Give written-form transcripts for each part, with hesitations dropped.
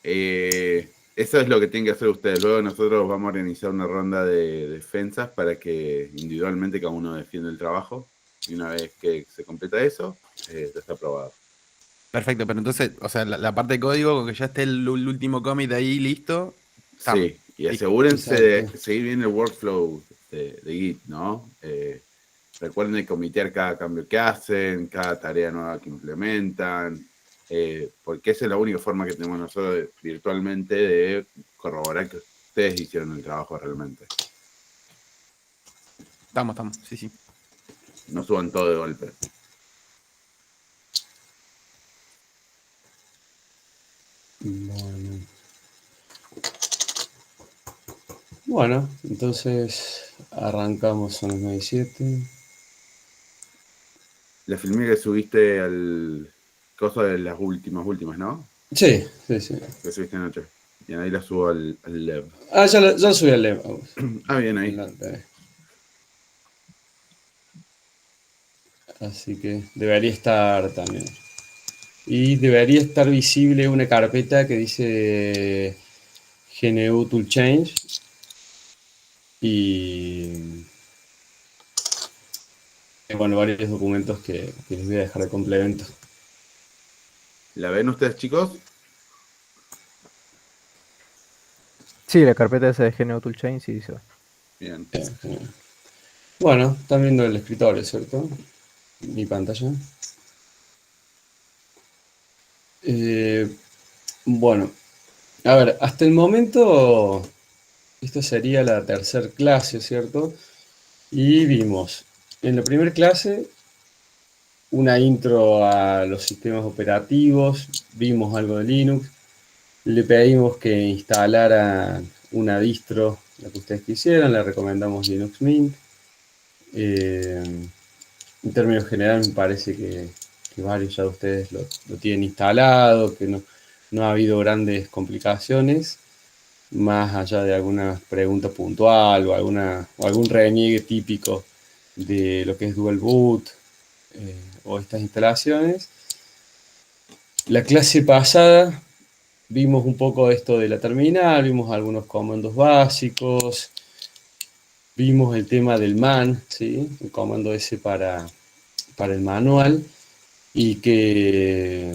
Eso es lo que tienen que hacer ustedes. Luego nosotros vamos a organizar una ronda de defensas para que individualmente cada uno defienda el trabajo. Y una vez que se completa eso, ya está aprobado. Perfecto, pero entonces, o sea, la parte de código, con que ya esté el último commit ahí listo, estamos. Sí, y asegúrense Exacto. de seguir bien el workflow de Git, ¿no? Recuerden de comitear cada cambio que hacen, cada tarea nueva que implementan, porque esa es la única forma que tenemos nosotros virtualmente de corroborar que ustedes hicieron el trabajo realmente. Estamos, sí, sí. No suban todo de golpe. Bueno, entonces arrancamos a las 9:07. La filmé que subiste al coso de las últimas, ¿no? Sí, sí, sí. Que subiste anoche. Y ahí la subo al Lev. Ah, ya subí al lema. Ah, bien, ahí. Así que debería estar también. Y debería estar visible una carpeta que dice GNU Tool Change. Y bueno, varios documentos que les voy a dejar de complemento. ¿La ven ustedes, chicos? Sí, la carpeta esa de GNU Toolchain sí se ve. Bien. Bueno, están viendo el escritorio, ¿cierto? Mi pantalla. Bueno, a ver, hasta el momento, esta sería la tercera clase, ¿cierto? Y vimos en la primera clase una intro a los sistemas operativos, vimos algo de Linux, le pedimos que instalara una distro, la que ustedes quisieran, le recomendamos Linux Mint. En términos generales me parece que varios ya de ustedes lo tienen instalado, que no ha habido grandes complicaciones, más allá de alguna pregunta puntual o algún reniegue típico de lo que es Dual Boot o estas instalaciones. La clase pasada vimos un poco esto de la terminal, vimos algunos comandos básicos, vimos el tema del man, ¿sí? El comando ese para el manual, y que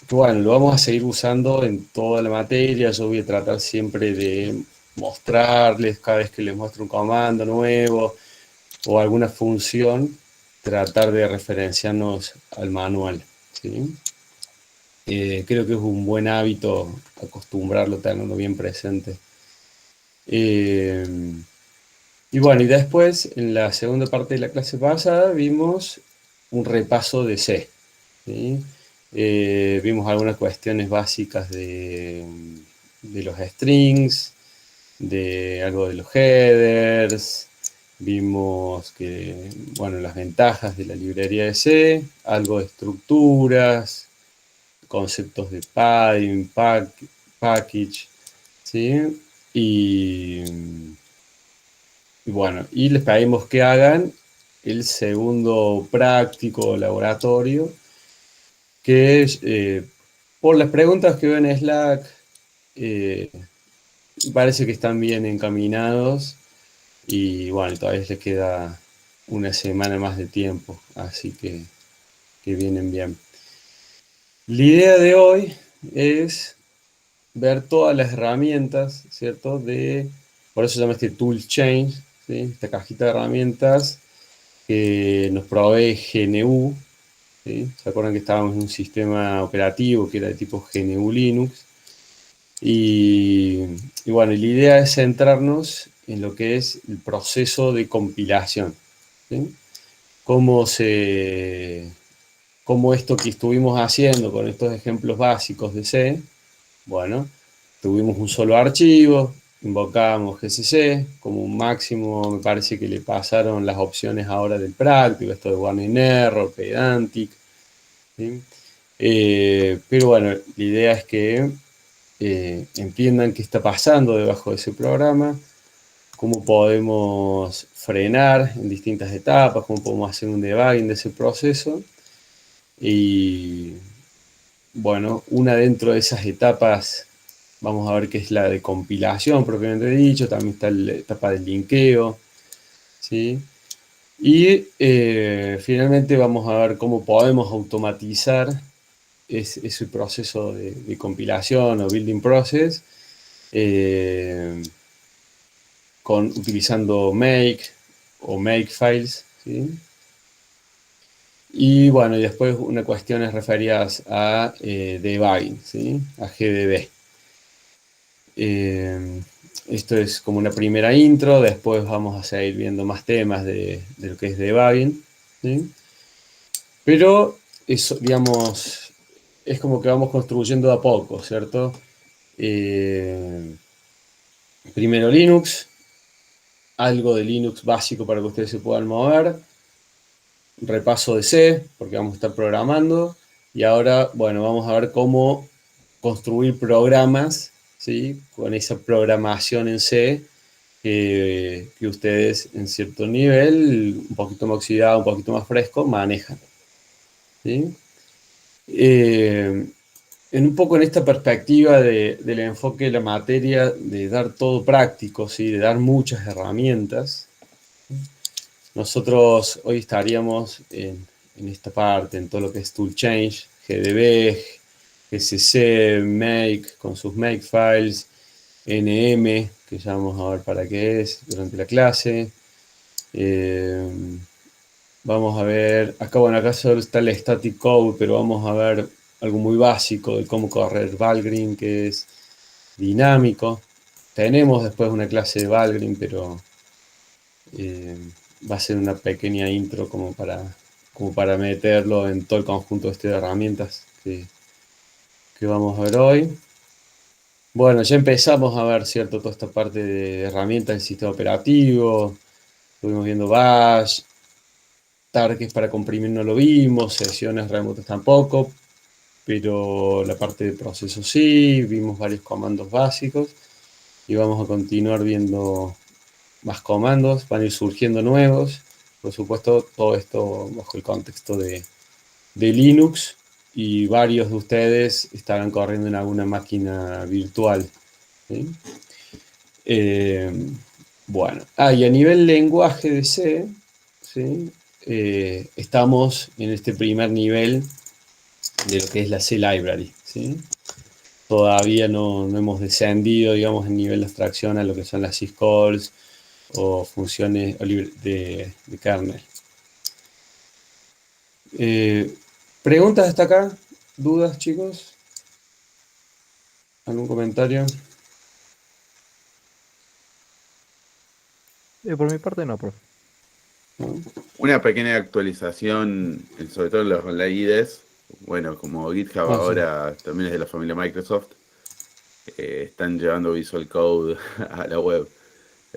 bueno, lo vamos a seguir usando en toda la materia. Yo voy a tratar siempre de mostrarles cada vez que les muestro un comando nuevo o alguna función, tratar de referenciarnos al manual, ¿sí? Creo que es un buen hábito acostumbrarlo, tenerlo bien presente. Y bueno, y después, en la segunda parte de la clase pasada, vimos un repaso de C, ¿sí? Vimos algunas cuestiones básicas de los strings, de algo de los headers, vimos que, bueno, las ventajas de la librería de C, algo de estructuras, conceptos de padding, package, ¿sí? Y bueno, y les pedimos que hagan el segundo práctico laboratorio, que es, por las preguntas que veo en Slack, eh, parece que están bien encaminados y bueno, todavía les queda una semana más de tiempo, así que vienen bien. La idea de hoy es ver todas las herramientas, ¿cierto? Por eso se llama este Tool Chain, ¿sí? Esta cajita de herramientas que nos provee GNU, ¿sí? ¿Se acuerdan que estábamos en un sistema operativo que era de tipo GNU Linux? Y bueno, la idea es centrarnos en lo que es el proceso de compilación, ¿sí? Cómo esto que estuvimos haciendo con estos ejemplos básicos de C, bueno, tuvimos un solo archivo, invocábamos GCC, como un máximo me parece que le pasaron las opciones ahora del práctico, esto de warning error, pedantic, ¿sí? Pero bueno, la idea es que entiendan qué está pasando debajo de ese programa, cómo podemos frenar en distintas etapas, cómo podemos hacer un debugging de ese proceso. Y bueno, una dentro de esas etapas vamos a ver qué es la de compilación propiamente dicho, también está la etapa del linkeo, ¿sí? Y finalmente vamos a ver cómo podemos automatizar ese proceso de compilación o building process utilizando make o makefiles, ¿sí? Y bueno, y después unas cuestiones referidas a debugging, ¿sí? A GDB. Esto es como una primera intro, después vamos a seguir viendo más temas de lo que es debugging, ¿sí? Pero eso, digamos, es como que vamos construyendo de a poco, ¿cierto? Primero Linux, algo de Linux básico para que ustedes se puedan mover, repaso de C, porque vamos a estar programando, y ahora, bueno, vamos a ver cómo construir programas, ¿sí? Con esa programación en C, que ustedes en cierto nivel, un poquito más oxidado, un poquito más fresco, manejan, ¿sí? Un poco en esta perspectiva del enfoque de la materia, de dar todo práctico, ¿sí? De dar muchas herramientas, nosotros hoy estaríamos en esta parte, en todo lo que es Toolchain, GDB, GCC, Make, con sus Makefiles, NM, que ya vamos a ver para qué es durante la clase. Vamos a ver, acá, bueno, acá solo está el static code, pero vamos a ver algo muy básico de cómo correr Valgrind, que es dinámico. Tenemos después una clase de Valgrind, pero va a ser una pequeña intro como para meterlo en todo el conjunto de herramientas que vamos a ver hoy. Bueno, ya empezamos a ver, ¿cierto? Toda esta parte de herramientas del sistema operativo. Estuvimos viendo Bash, targets para comprimir no lo vimos, sesiones remotas tampoco, pero la parte de procesos sí, vimos varios comandos básicos y vamos a continuar viendo más comandos, van a ir surgiendo nuevos, por supuesto todo esto bajo el contexto de Linux, y varios de ustedes estarán corriendo en alguna máquina virtual, ¿sí? Bueno, y a nivel lenguaje de C, ¿sí? Estamos en este primer nivel de lo que es la C Library, ¿sí? Todavía no hemos descendido, digamos, en nivel de abstracción a lo que son las syscalls o funciones de kernel. ¿Preguntas hasta acá? ¿Dudas, chicos? ¿Algún comentario? Por mi parte no, profe. ¿No? Una pequeña actualización, sobre todo en los online IDEs. Bueno, como GitHub Ah, sí. ahora también es de la familia Microsoft, están llevando Visual Code a la web.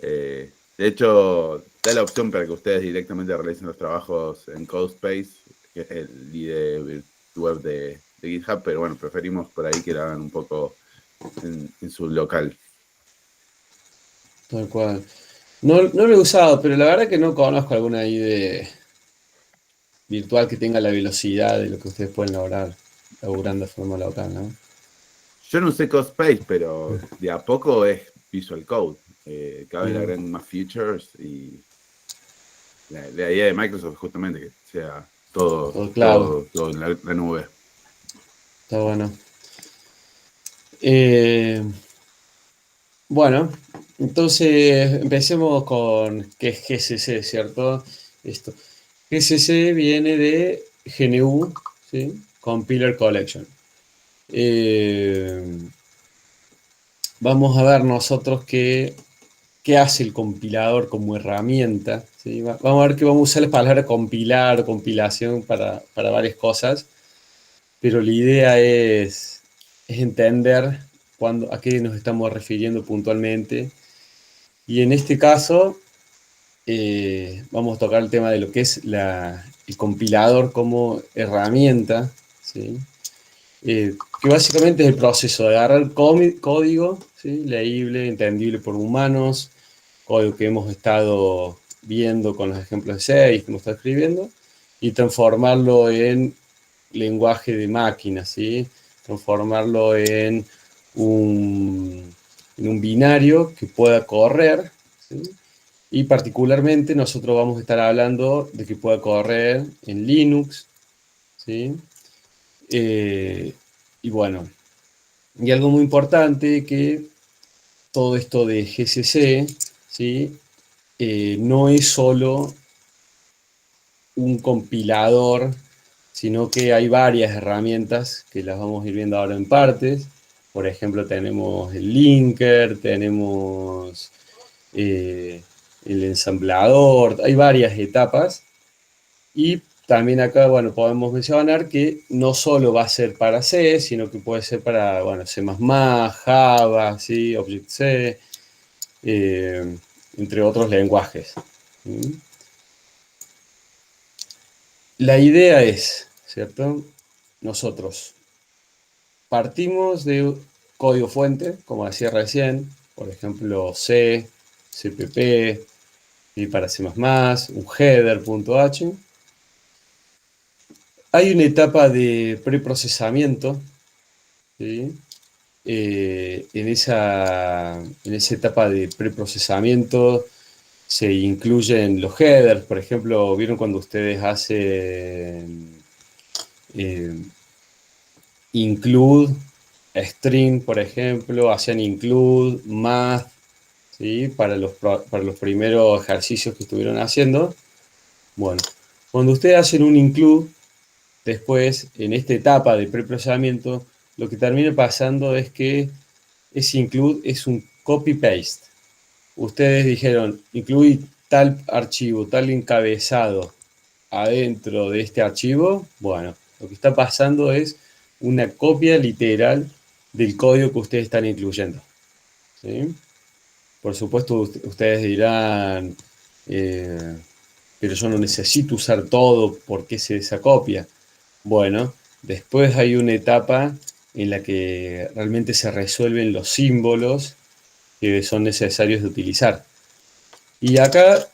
De hecho, da la opción para que ustedes directamente realicen los trabajos en CodeSpace, que es el IDE web de GitHub, pero bueno, preferimos por ahí que lo hagan un poco en su local. Tal cual. No lo he usado, pero la verdad que no conozco alguna IDE virtual que tenga la velocidad de lo que ustedes pueden lograr laburando de forma local, ¿no? Yo no sé CodeSpace, pero de a poco es Visual Code. Cada vez le agregan más features y la idea de Microsoft es justamente que sea todo Todo cloud. todo en la nube. Está bueno. Bueno, entonces empecemos con qué es GCC, ¿cierto? Esto. GCC viene de GNU, ¿sí? Compiler Collection. Vamos a ver nosotros qué hace el compilador como herramienta, ¿sí? Vamos a ver que vamos a usar las palabras compilar o compilación para varias cosas, pero la idea es entender a qué nos estamos refiriendo puntualmente. Y en este caso, vamos a tocar el tema de lo que es el compilador como herramienta, ¿sí? Que básicamente es el proceso de agarrar código, ¿sí? Leíble, entendible por humanos, código que hemos estado viendo con los ejemplos de C y que hemos estado escribiendo, y transformarlo en lenguaje de máquina, ¿sí? Transformarlo en en un binario que pueda correr, ¿sí? Y particularmente nosotros vamos a estar hablando de que pueda correr en Linux, ¿sí? Y bueno, y algo muy importante que todo esto de GCC, ¿sí? No es solo un compilador, sino que hay varias herramientas que las vamos a ir viendo ahora en partes. Por ejemplo, tenemos el linker, tenemos el ensamblador, hay varias etapas. Y también acá, bueno, podemos mencionar que no solo va a ser para C, sino que puede ser para, bueno, C++, Java, ¿sí? Object-C, entre otros lenguajes. ¿Sí? La idea es, ¿cierto? Nosotros partimos de código fuente, como decía recién, por ejemplo, C, CPP, y para C++, un header.h. Hay una etapa de preprocesamiento, ¿sí? En esa etapa de preprocesamiento se incluyen los headers. Por ejemplo, ¿vieron cuando ustedes hacen include string, por ejemplo, hacían include, math, ¿sí? Para los primeros ejercicios que estuvieron haciendo? Bueno, cuando ustedes hacen un include, después, en esta etapa de preprocesamiento, lo que termina pasando es que ese include es un copy-paste. Ustedes dijeron, incluí tal archivo, tal encabezado adentro de este archivo. Bueno, lo que está pasando es una copia literal del código que ustedes están incluyendo, ¿sí? Por supuesto, ustedes dirán, pero yo no necesito usar todo, ¿por qué se desacopia? Bueno, después hay una etapa en la que realmente se resuelven los símbolos que son necesarios de utilizar. Y acá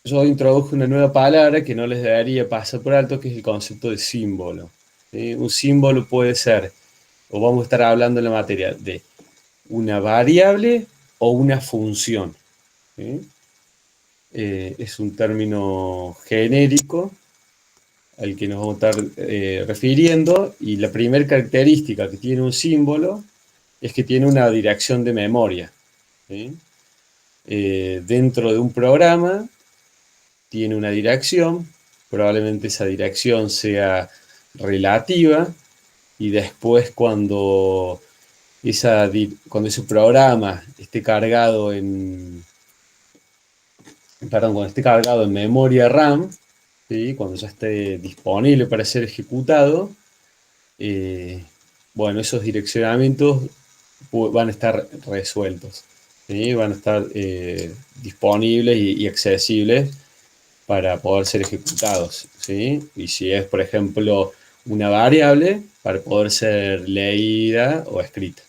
yo introduje una nueva palabra que no les debería pasar por alto, que es el concepto de símbolo. ¿Sí? Un símbolo puede ser, o vamos a estar hablando en la materia, de una variable o una función. ¿Sí? Es un término genérico al que nos vamos a estar refiriendo, y la primera característica que tiene un símbolo es que tiene una dirección de memoria. ¿Sí? Dentro de un programa tiene una dirección, probablemente esa dirección sea relativa, y después cuando ese programa esté cargado cuando esté cargado en memoria RAM, ¿sí? Cuando ya esté disponible para ser ejecutado, bueno, esos direccionamientos van a estar resueltos, ¿sí? Van a estar disponibles y accesibles para poder ser ejecutados, ¿sí? Y si es, por ejemplo, una variable, para poder ser leída o escrita,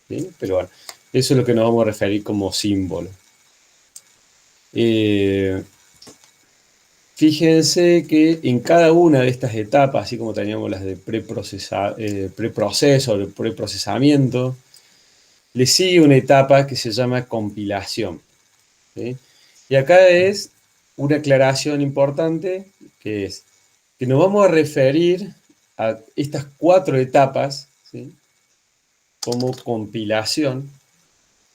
¿sí? Pero bueno, eso es lo que nos vamos a referir como símbolo. Fíjense que en cada una de estas etapas, así como teníamos las de preproceso, de preprocesamiento, le sigue una etapa que se llama compilación, ¿sí? Y acá es una aclaración importante, que es que nos vamos a referir a estas 4 etapas, ¿sí? Como compilación.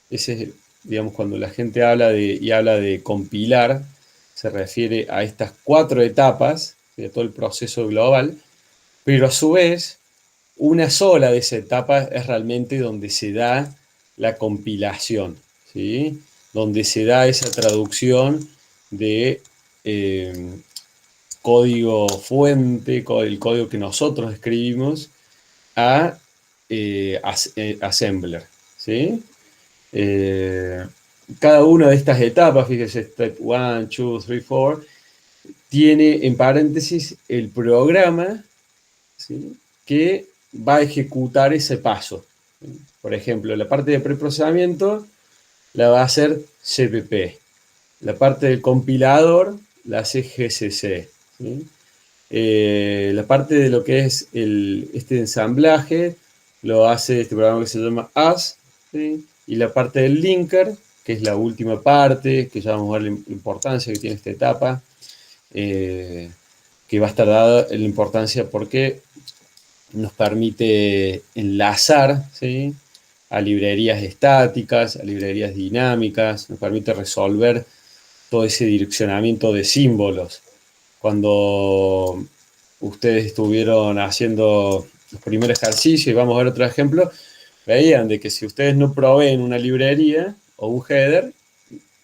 Ese es, digamos, cuando la gente habla de compilar, se refiere a estas 4 etapas de todo el proceso global, pero a su vez, una sola de esas etapas es realmente donde se da la compilación, ¿sí? Donde se da esa traducción de código fuente, el código que nosotros escribimos, a assembler, ¿sí? Cada una de estas etapas, fíjese, step 1, 2, 3, 4, tiene en paréntesis el programa, ¿sí? Que va a ejecutar ese paso. Por ejemplo, la parte de preprocesamiento la va a hacer CPP. La parte del compilador la hace GCC, ¿sí? La parte de lo que es este ensamblaje lo hace este programa que se llama AS, ¿sí? Y la parte del linker, que es la última parte, que ya vamos a ver la importancia que tiene esta etapa, que va a estar dada la importancia porque nos permite enlazar, ¿sí?, a librerías estáticas, a librerías dinámicas, nos permite resolver todo ese direccionamiento de símbolos. Cuando ustedes estuvieron haciendo los primeros ejercicios, y vamos a ver otro ejemplo, veían de que si ustedes no proveen una librería o un header,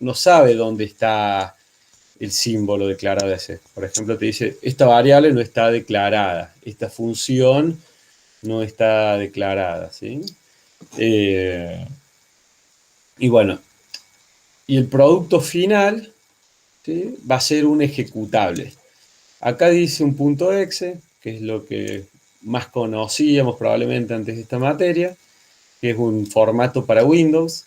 no sabe dónde está el símbolo declarado de ese. Por ejemplo, te dice, esta variable no está declarada, esta función no está declarada, ¿sí? Y bueno, y el producto final, ¿sí?, va a ser un ejecutable. Acá dice un punto .exe, que es lo que más conocíamos probablemente antes de esta materia, que es un formato para Windows.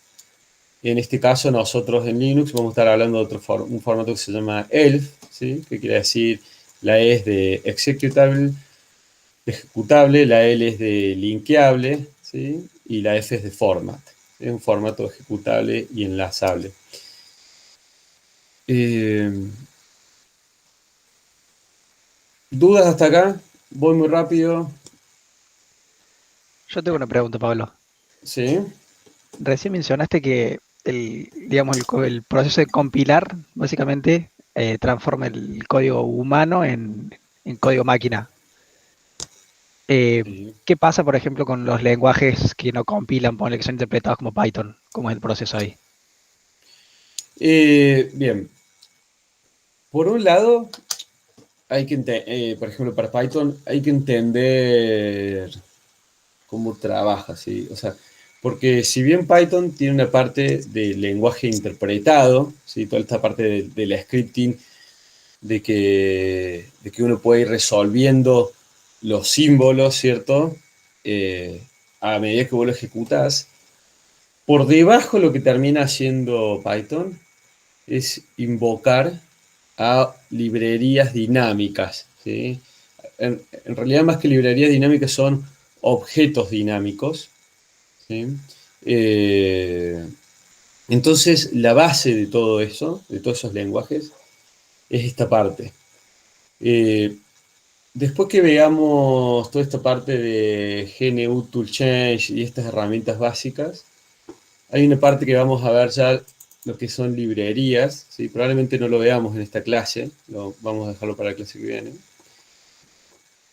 En este caso nosotros en Linux vamos a estar hablando de un formato que se llama ELF, ¿sí?, que quiere decir la E es de executable, la L es de linkeable, ¿sí?, y la F es de format. Es un formato ejecutable y enlazable. ¿Dudas hasta acá? Voy muy rápido. Yo tengo una pregunta, Pablo. ¿Sí? Recién mencionaste que digamos, el proceso de compilar básicamente transforma el código humano en código máquina. Sí. ¿Qué pasa, por ejemplo, con los lenguajes que no compilan, ponle que son interpretados como Python? ¿Cómo es el proceso ahí? Bien. Por un lado, por ejemplo, para Python hay que entender cómo trabaja, ¿sí? O sea, porque si bien Python tiene una parte de lenguaje interpretado, ¿sí?, toda esta parte del scripting, de que uno puede ir resolviendo los símbolos, ¿cierto? A medida que vos lo ejecutás. Por debajo lo que termina haciendo Python es invocar a librerías dinámicas, ¿sí? En realidad, más que librerías dinámicas, son objetos dinámicos, ¿sí? Entonces, la base de todo eso, de todos esos lenguajes, es esta parte. Después que veamos toda esta parte de GNU Toolchain y estas herramientas básicas, hay una parte que vamos a ver ya, lo que son librerías, ¿sí? Probablemente no lo veamos en esta clase, vamos a dejarlo para la clase que viene,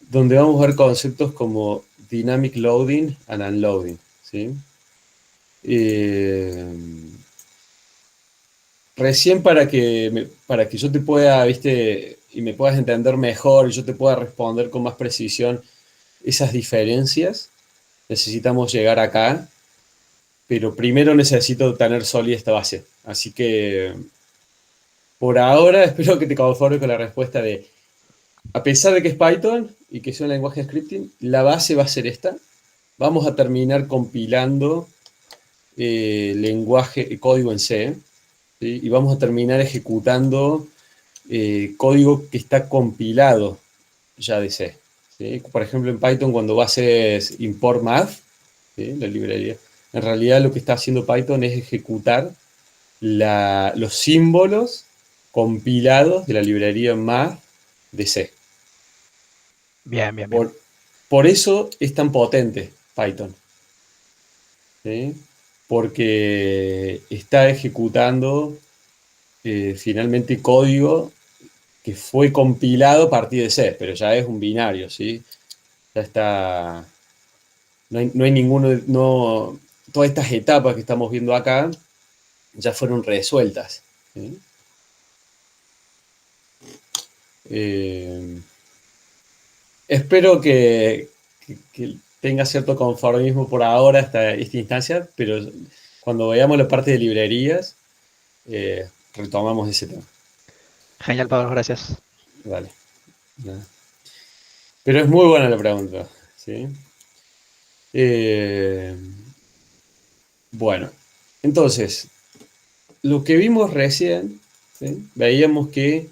donde vamos a ver conceptos como Dynamic Loading and Unloading, ¿sí? Recién para que yo te pueda, ¿viste?, y me puedas entender mejor y yo te pueda responder con más precisión esas diferencias, necesitamos llegar acá, pero primero necesito tener sólida esta base. Así que, por ahora, espero que te conformes con la respuesta de, a pesar de que es Python y que es un lenguaje de scripting, la base va a ser esta. Vamos a terminar compilando código en C, ¿sí?, y vamos a terminar ejecutando código que está compilado ya de C, ¿sí? Por ejemplo, en Python, cuando haces import math, ¿sí?, la librería, en realidad lo que está haciendo Python es ejecutar los símbolos compilados de la librería math de C. Bien, bien, bien. Por eso es tan potente Python, ¿sí?, porque está ejecutando finalmente código que fue compilado a partir de C, pero ya es un binario, ¿sí? Ya está. No hay ninguno. No, todas estas etapas que estamos viendo acá ya fueron resueltas, ¿sí? Espero que tenga cierto conformismo por ahora hasta esta instancia, pero cuando veamos la parte de librerías, retomamos ese tema. Genial, Pablo, gracias. Vale. Nada. Pero es muy buena la pregunta, ¿sí? Bueno, entonces, lo que vimos recién, ¿sí?, veíamos que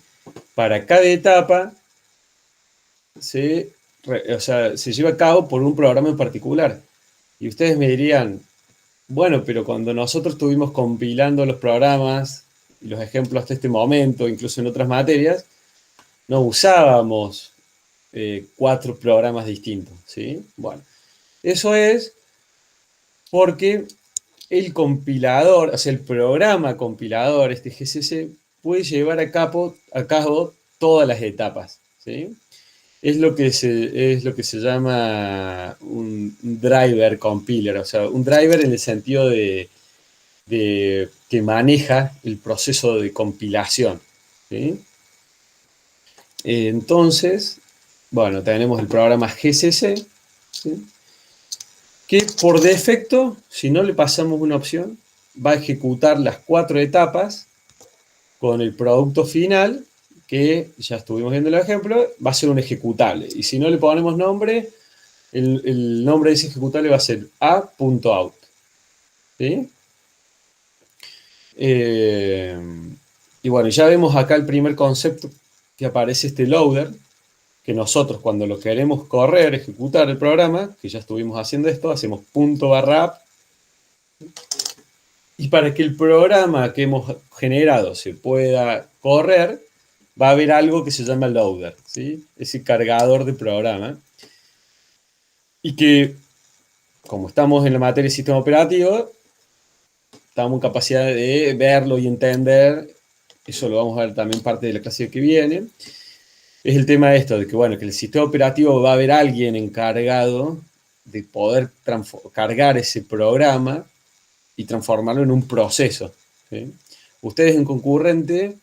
para cada etapa se lleva a cabo por un programa en particular. Y ustedes me dirían, bueno, pero cuando nosotros estuvimos compilando los programas y los ejemplos hasta este momento, incluso en otras materias, no usábamos 4 programas distintos, ¿sí? Bueno, eso es porque el compilador, o sea, el programa compilador, este GCC, puede llevar a cabo todas las etapas, ¿sí? Es lo que se llama un driver compiler, o sea, un driver en el sentido de que maneja el proceso de compilación, ¿sí? Entonces, bueno, tenemos el programa GCC, ¿sí? Que por defecto, si no le pasamos una opción, va a ejecutar las 4 etapas con el producto final, que ya estuvimos viendo el ejemplo, va a ser un ejecutable. Y si no le ponemos nombre, el nombre de ese ejecutable va a ser a.out. ¿Sí? Y bueno, ya vemos acá el primer concepto que aparece este loader, que nosotros cuando lo queremos correr, ejecutar el programa, que ya estuvimos haciendo esto, hacemos ./app, y para que el programa que hemos generado se pueda correr, va a haber algo que se llama loader, ¿sí? Ese cargador de programa, y que, como estamos en la materia de sistema operativo, estamos en capacidad de verlo y entender, eso lo vamos a ver también parte de la clase que viene, es el tema de esto, de que, bueno, que el sistema operativo va a haber alguien encargado de poder cargar ese programa y transformarlo en un proceso, ¿sí? Ustedes en concurrente,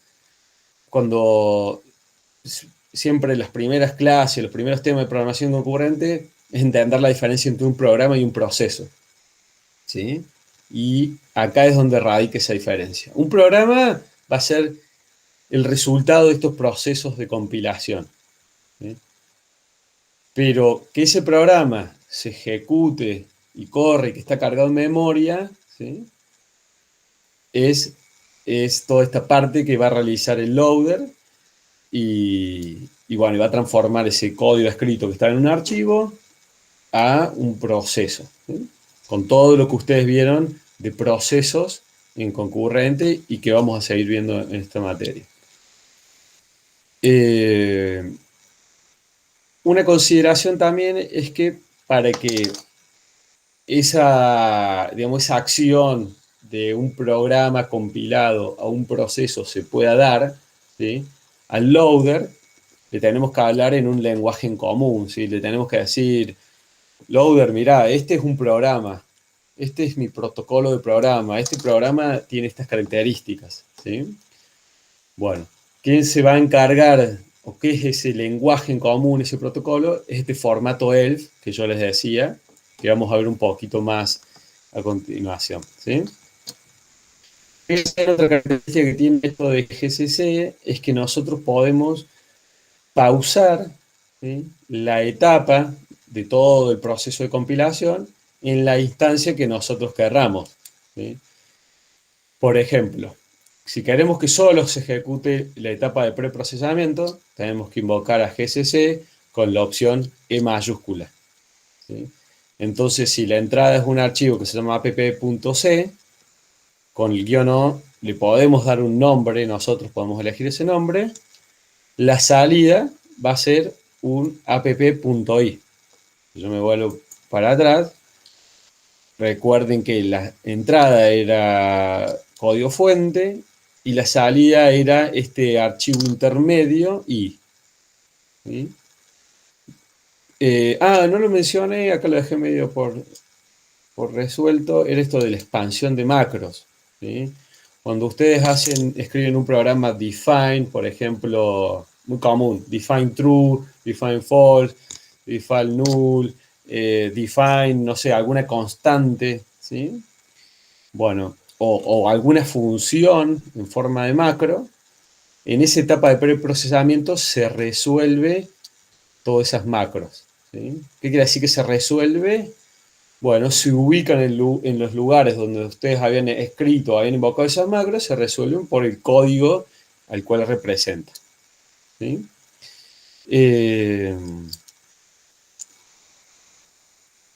cuando siempre las primeras clases, los primeros temas de programación concurrente, es entender la diferencia entre un programa y un proceso, ¿sí? Y acá es donde radica esa diferencia. Un programa va a ser el resultado de estos procesos de compilación, ¿sí? Pero que ese programa se ejecute y corre, que está cargado en memoria, ¿sí? es toda esta parte que va a realizar el loader y bueno, va a transformar ese código escrito que está en un archivo a un proceso, ¿sí? Con todo lo que ustedes vieron de procesos en concurrente y que vamos a seguir viendo en esta materia. Una consideración también es que para que digamos, esa acción de un programa compilado a un proceso se pueda dar, ¿sí? Al loader le tenemos que hablar en un lenguaje en común, ¿sí? Le tenemos que decir, loader, mirá, este es un programa, este es mi protocolo de programa, este programa tiene estas características, ¿sí? Bueno, ¿quién se va a encargar o qué es ese lenguaje en común, ese protocolo? Es este formato ELF que yo les decía, que vamos a ver un poquito más a continuación, ¿sí? Esa otra característica que tiene esto de GCC es que nosotros podemos pausar, ¿sí?, la etapa de todo el proceso de compilación en la instancia que nosotros querramos, ¿sí? Por ejemplo, si queremos que solo se ejecute la etapa de preprocesamiento, tenemos que invocar a GCC con la opción E mayúscula, ¿sí? Entonces, si la entrada es un archivo que se llama app.c, con el guión O le podemos dar un nombre, nosotros podemos elegir ese nombre. La salida va a ser un app.i. Yo me vuelvo para atrás. Recuerden que la entrada era código fuente y la salida era este archivo intermedio i, ¿sí? No lo mencioné, acá lo dejé medio por resuelto, era esto de la expansión de macros, ¿sí? Cuando ustedes escriben un programa define, por ejemplo, muy común, define true, define false, define null, define, no sé, alguna constante, ¿sí? Bueno, o alguna función en forma de macro, en esa etapa de preprocesamiento se resuelve todas esas macros, ¿sí? ¿Qué quiere decir que se resuelve? Bueno, se ubican en los lugares donde ustedes habían escrito, habían invocado esas macros, se resuelven por el código al cual representa, ¿sí?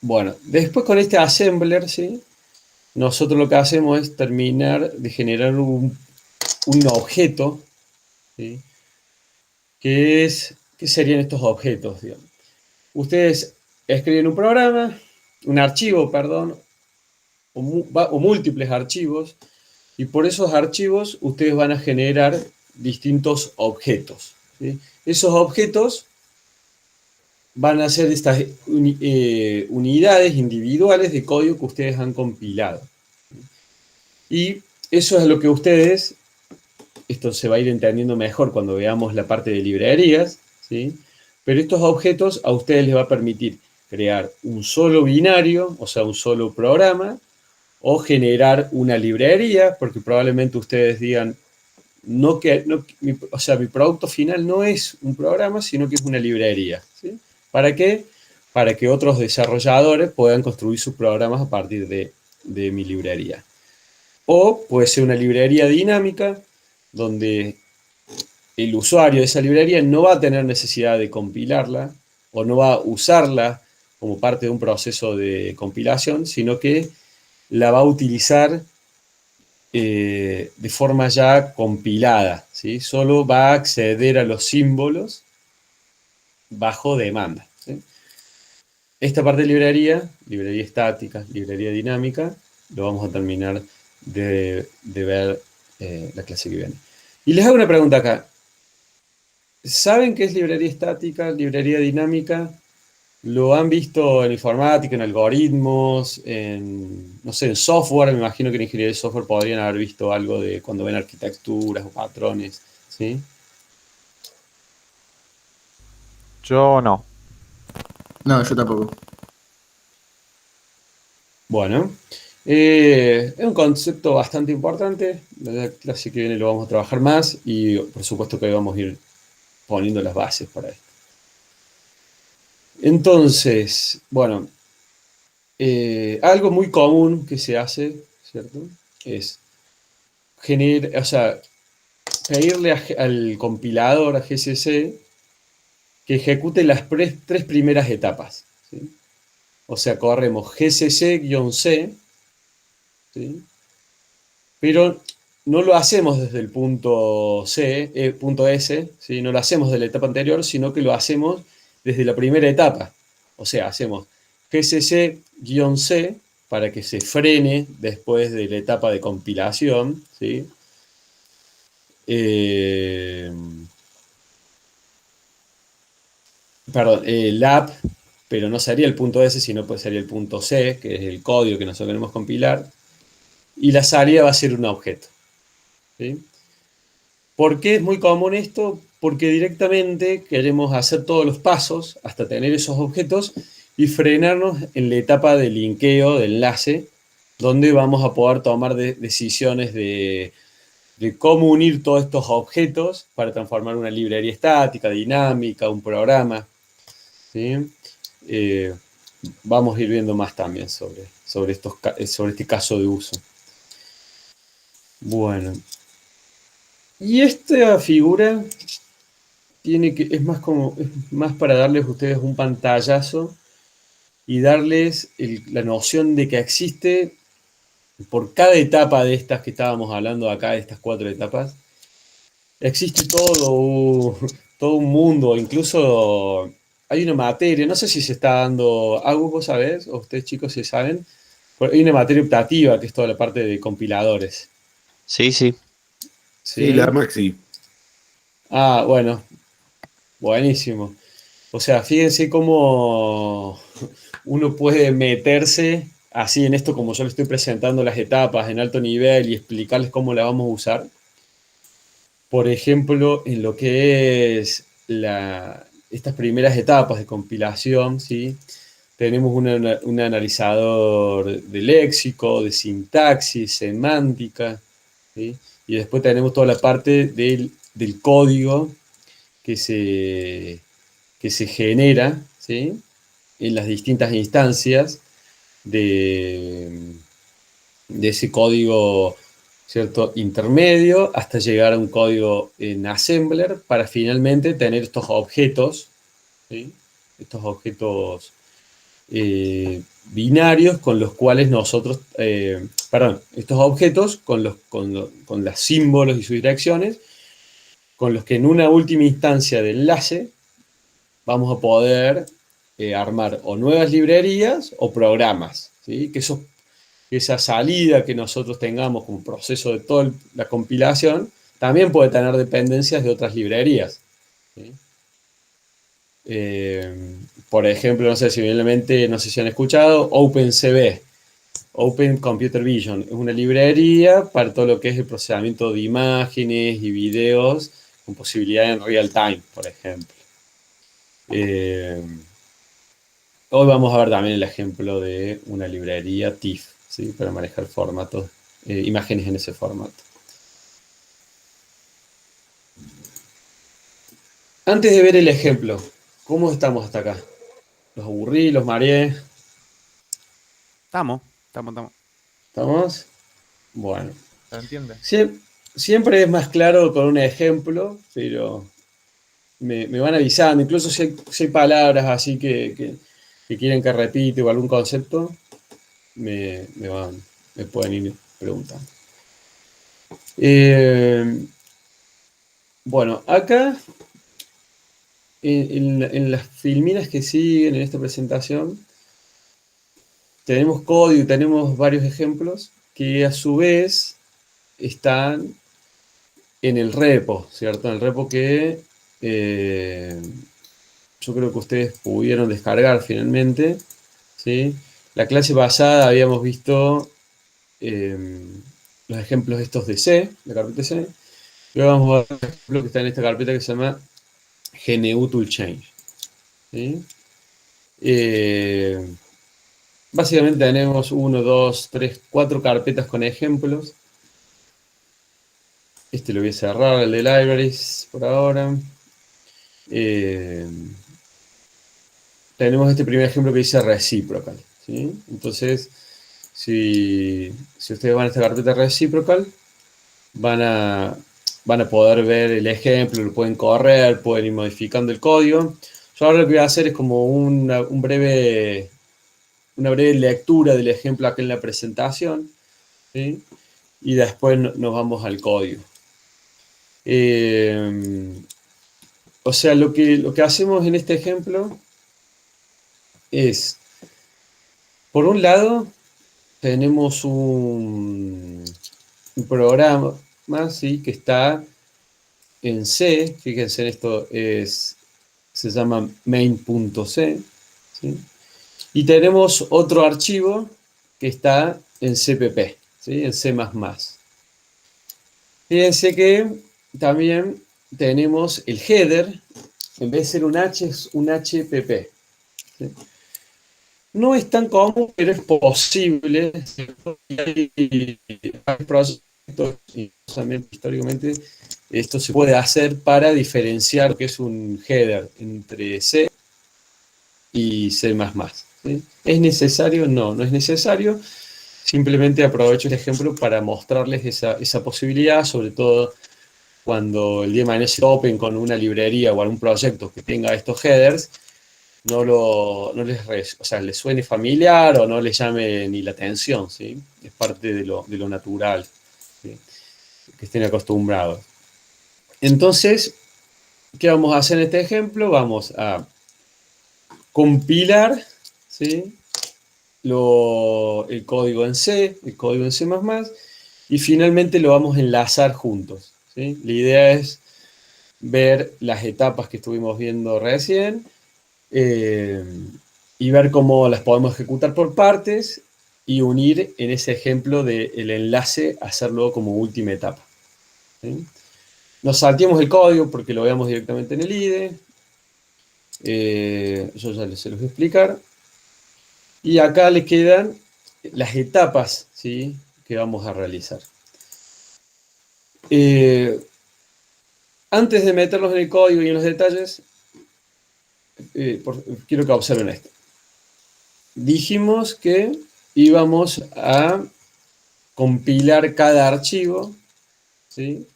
Bueno, después con este assembler, ¿sí? Nosotros lo que hacemos es terminar de generar un objeto, ¿sí? ¿Qué serían estos objetos, digamos? Ustedes escriben un programa, un archivo, perdón, o múltiples archivos, y por esos archivos ustedes van a generar distintos objetos, ¿sí? Esos objetos van a ser estas unidades individuales de código que ustedes han compilado. Y eso es lo que ustedes, esto se va a ir entendiendo mejor cuando veamos la parte de librerías, ¿sí? Pero estos objetos a ustedes les va a permitir crear un solo binario, o sea, un solo programa, o generar una librería, porque probablemente ustedes digan, o sea, mi producto final no es un programa, sino que es una librería, ¿sí? ¿Para qué? Para que otros desarrolladores puedan construir sus programas a partir de mi librería. O puede ser una librería dinámica, donde el usuario de esa librería no va a tener necesidad de compilarla, o no va a usarla como parte de un proceso de compilación, sino que la va a utilizar de forma ya compilada, ¿sí? Solo va a acceder a los símbolos bajo demanda, ¿sí? Esta parte de librería estática, librería dinámica, lo vamos a terminar de ver la clase que viene. Y les hago una pregunta acá. ¿Saben qué es librería estática, librería dinámica? ¿Lo han visto en informática, en algoritmos, no sé, en software? Me imagino que en ingeniería de software podrían haber visto algo de cuando ven arquitecturas o patrones, ¿sí? Yo no. No, yo tampoco. Bueno, es un concepto bastante importante. La clase que viene lo vamos a trabajar más y por supuesto que vamos a ir poniendo las bases para esto. Entonces, bueno, algo muy común que se hace, ¿cierto? Es pedirle al compilador, a GCC, que ejecute las tres primeras etapas, ¿sí? O sea, corremos gcc-c, ¿sí? Pero no lo hacemos desde el punto punto S, ¿sí? No lo hacemos de la etapa anterior, sino que lo hacemos desde la primera etapa. O sea, hacemos gcc-c para que se frene después de la etapa de compilación, ¿sí? Perdón, lab, pero no sería el punto S, sino pues sería el punto C, que es el código que nosotros queremos compilar, y la salida va a ser un objeto, ¿sí? ¿Por qué es muy común esto? Porque directamente queremos hacer todos los pasos hasta tener esos objetos y frenarnos en la etapa de linkeo, de enlace, donde vamos a poder tomar decisiones de cómo unir todos estos objetos para transformar una librería estática, dinámica, un programa, ¿sí? Vamos a ir viendo más también sobre este caso de uso. Bueno, y esta figura es más para darles a ustedes un pantallazo y darles la noción de que existe por cada etapa de estas que estábamos hablando acá, de estas 4 etapas, existe todo un mundo, incluso hay una materia, no sé si se está dando, Agus, vos sabés, o ustedes chicos si saben, pero hay una materia optativa que es toda la parte de compiladores. Sí, sí. Sí, la Maxi. Ah, bueno, buenísimo. O sea, fíjense cómo uno puede meterse así en esto como yo le estoy presentando las etapas en alto nivel y explicarles cómo la vamos a usar. Por ejemplo, en lo que es estas primeras etapas de compilación, ¿sí? Tenemos un analizador de léxico, de sintaxis, semántica, ¿sí? Y después tenemos toda la parte del código que se genera, ¿sí? En las distintas instancias de ese código, ¿cierto?, intermedio, hasta llegar a un código en assembler para finalmente tener estos objetos, ¿sí? Estos objetos binarios con los cuales nosotros, estos objetos con los símbolos y sus direcciones, con los que en una última instancia de enlace vamos a poder armar o nuevas librerías o programas, ¿sí? Que esa salida que nosotros tengamos como proceso de toda la compilación también puede tener dependencias de otras librerías, ¿sí? Por ejemplo, no sé si han escuchado, OpenCV, Open Computer Vision, es una librería para todo lo que es el procesamiento de imágenes y videos con posibilidad en real time, por ejemplo. Hoy vamos a ver también el ejemplo de una librería TIFF, ¿sí? Para manejar formatos, imágenes en ese formato. Antes de ver el ejemplo, ¿cómo estamos hasta acá? ¿Los aburrí? ¿Los mareé? Estamos. ¿Estamos? Bueno. ¿Se entiende? Siempre es más claro con un ejemplo, pero me van avisando. Incluso si hay palabras así que quieren que repite o algún concepto, me pueden ir preguntando. Bueno, acá en las filminas que siguen en esta presentación tenemos código y tenemos varios ejemplos que a su vez están en el repo, ¿cierto? En el repo que yo creo que ustedes pudieron descargar finalmente, ¿sí? La clase pasada habíamos visto los ejemplos estos de C, la carpeta C, y ahora vamos a ver el ejemplo que está en esta carpeta que se llama GNU Toolchain, ¿sí? Básicamente tenemos 1, 2, 3, 4 carpetas con ejemplos. Este lo voy a cerrar, el de libraries, por ahora. Tenemos este primer ejemplo que dice reciprocal, ¿sí? Entonces, si ustedes van a esta carpeta reciprocal, van a poder ver el ejemplo, lo pueden correr, pueden ir modificando el código. Yo ahora lo que voy a hacer es como una breve lectura del ejemplo acá en la presentación, ¿sí? Y después nos vamos al código. O sea, lo que hacemos en este ejemplo es, por un lado, tenemos un programa, ¿sí? Que está en C, fíjense en esto, se llama main.c, ¿sí? Y tenemos otro archivo que está en CPP, ¿sí? En C++. Fíjense que también tenemos el header, en vez de ser un H, es un HPP, ¿sí? No es tan común, pero es posible. Hay proyectos, y históricamente, esto se puede hacer para diferenciar lo que es un header entre C y C++, ¿sí? ¿Es necesario? No, no es necesario. Simplemente aprovecho este ejemplo para mostrarles esa posibilidad, sobre todo cuando el día de mañana se topen con una librería o algún proyecto que tenga estos headers, no les suene familiar o no les llame ni la atención, ¿sí? Es parte de lo natural, ¿sí? Que estén acostumbrados. Entonces, ¿qué vamos a hacer en este ejemplo? Vamos a compilar, ¿sí? El código en C, el código en C++, y finalmente lo vamos a enlazar juntos, ¿sí? La idea es ver las etapas que estuvimos viendo recién, y ver cómo las podemos ejecutar por partes y unir en ese ejemplo del enlace, hacerlo como última etapa, ¿sí? Nos salteamos el código porque lo veamos directamente en el IDE. Yo ya se los voy a explicar. Y acá le quedan las etapas, ¿sí? Que vamos a realizar. Antes de meterlos en el código y en los detalles, quiero que observen esto. Dijimos que íbamos a compilar cada archivo, ¿sí?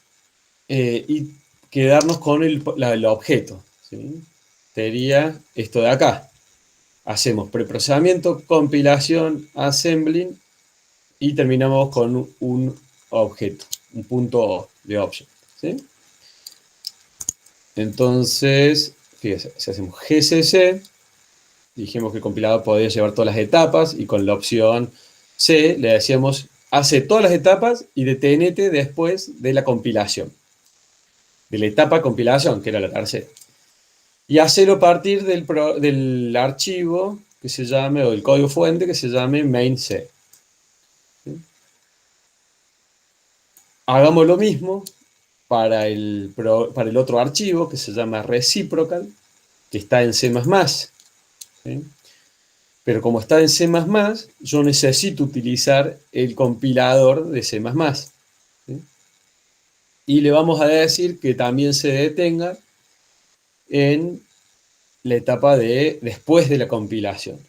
Y quedarnos con el objeto, ¿sí? Sería esto de acá. hacemos preprocesamiento, compilación, assembling y terminamos con un objeto, un punto de option, ¿sí? Entonces, fíjense, si hacemos GCC, dijimos que el compilador podía llevar todas las etapas y con la opción C le decíamos, hace todas las etapas y deténete después de la compilación. De la etapa compilación, que era la tercera. Y hacerlo a partir del archivo que se llame, o del código fuente que se llame main.c. ¿Sí? Hagamos lo mismo para el otro archivo que se llama reciprocal, que está en C++. ¿Sí? Pero como está en C++, yo necesito utilizar el compilador de C++. ¿Sí? Y le vamos a decir que también se detenga en la etapa de después de la compilación.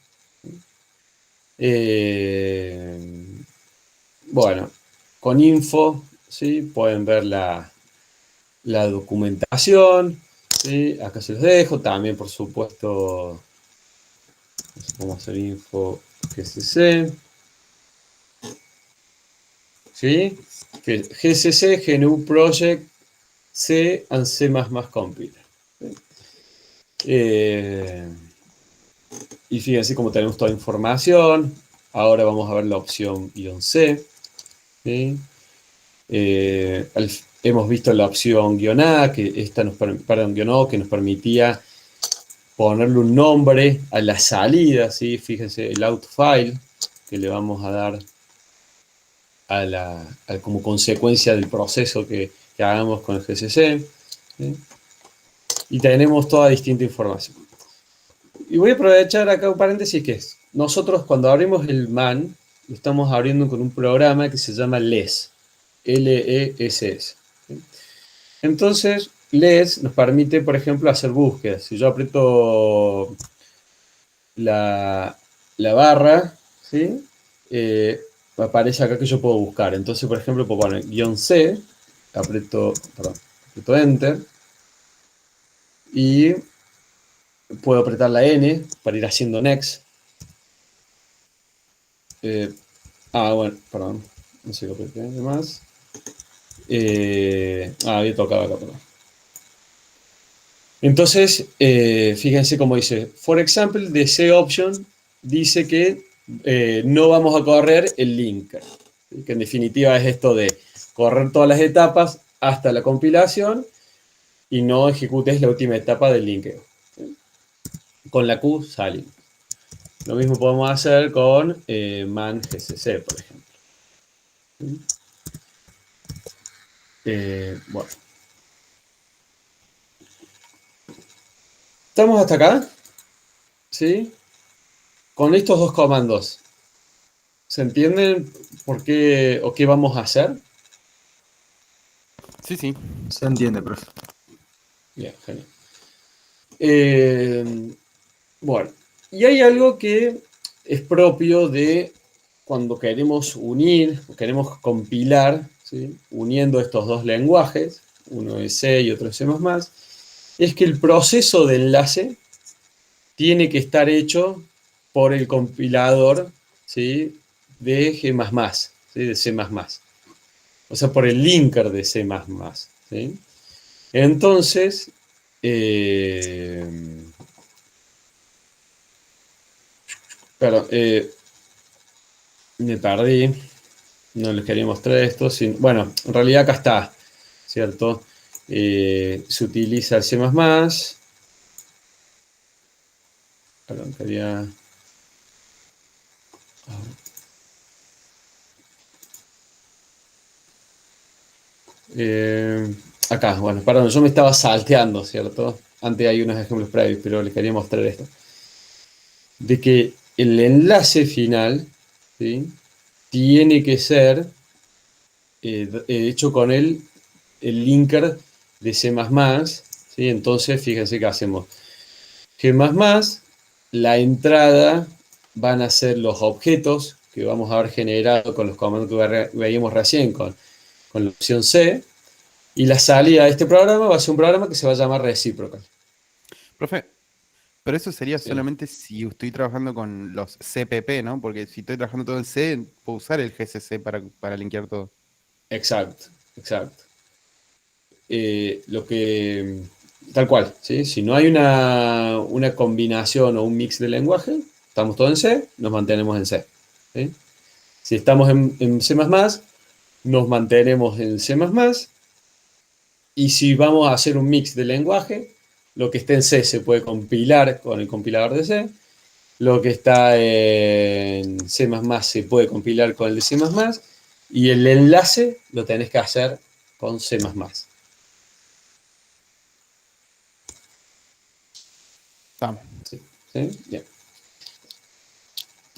Bueno, con info, ¿sí? Pueden ver la documentación, ¿sí? Acá se los dejo, también por supuesto vamos a hacer info GCC, ¿sí? Que GCC, GNU Project, C and C++ Compiler. ¿Sí? Y fíjense cómo tenemos toda la información. Ahora vamos a ver la opción "-C". ¿Sí? Hemos visto la opción "-A", que esta "-O", que nos permitía ponerle un nombre a la salida, ¿sí? Fíjense el out file que le vamos a dar como consecuencia del proceso que hagamos con el GCC, ¿sí? Y tenemos toda distinta información. Y voy a aprovechar acá un paréntesis que es, nosotros cuando abrimos el man, lo estamos abriendo con un programa que se llama LESS, L-E-S-S. ¿Sí? Entonces, LESS nos permite, por ejemplo, hacer búsquedas. Si yo aprieto la barra, ¿sí? Aparece acá que yo puedo buscar. Entonces, por ejemplo, puedo poner "-C", aprieto Enter, y puedo apretar la N para ir haciendo next. Bueno, perdón, no sé qué apreté más. Había tocado acá, perdón. Entonces, fíjense cómo dice, for example, the C option dice que no vamos a correr el linker, que en definitiva es esto de correr todas las etapas hasta la compilación y no ejecutes la última etapa del linkeo. ¿Sí? Con la Q salimos. Lo mismo podemos hacer con man GCC, por ejemplo. ¿Sí? Bueno. ¿Estamos hasta acá? ¿Sí? Con estos dos comandos, ¿se entienden por qué o qué vamos a hacer? Sí, sí. Se entiende, profe. Bien, genial. Bueno, y hay algo que es propio de cuando queremos unir, queremos compilar, ¿sí? Uniendo estos dos lenguajes, uno es C y otro es C++, es que el proceso de enlace tiene que estar hecho por el compilador, ¿sí? De G++, ¿sí? De C++. O sea, por el linker de C++. ¿Sí? Entonces, me perdí, no les quería mostrar esto. Bueno, en realidad acá está, ¿cierto? Se utiliza el C++. Perdón, quería... acá, bueno, perdón, yo me estaba salteando, ¿cierto? Antes hay unos ejemplos previos, pero les quería mostrar esto. De que el enlace final, ¿sí? Tiene que ser hecho con el linker de C++, ¿sí? Entonces, fíjense que hacemos G++, la entrada van a ser los objetos que vamos a haber generado con los comandos que veíamos recién con la opción C, y la salida de este programa va a ser un programa que se va a llamar reciprocal. Profe, Pero eso sería Sí. solamente si estoy trabajando con los CPP, ¿no? Porque si estoy trabajando todo en C, puedo usar el GCC para linkear todo. Exacto, exacto. Tal cual, ¿sí? Si no hay una combinación o un mix de lenguaje, estamos todos en C, nos mantenemos en C. ¿Sí? Si estamos en C++, nos mantenemos en C++, y si vamos a hacer un mix de lenguaje, lo que esté en C se puede compilar con el compilador de C, lo que está en C++ se puede compilar con el de C++, y el enlace lo tenés que hacer con C++. Vamos. ¿Sí? ¿Sí? Bien.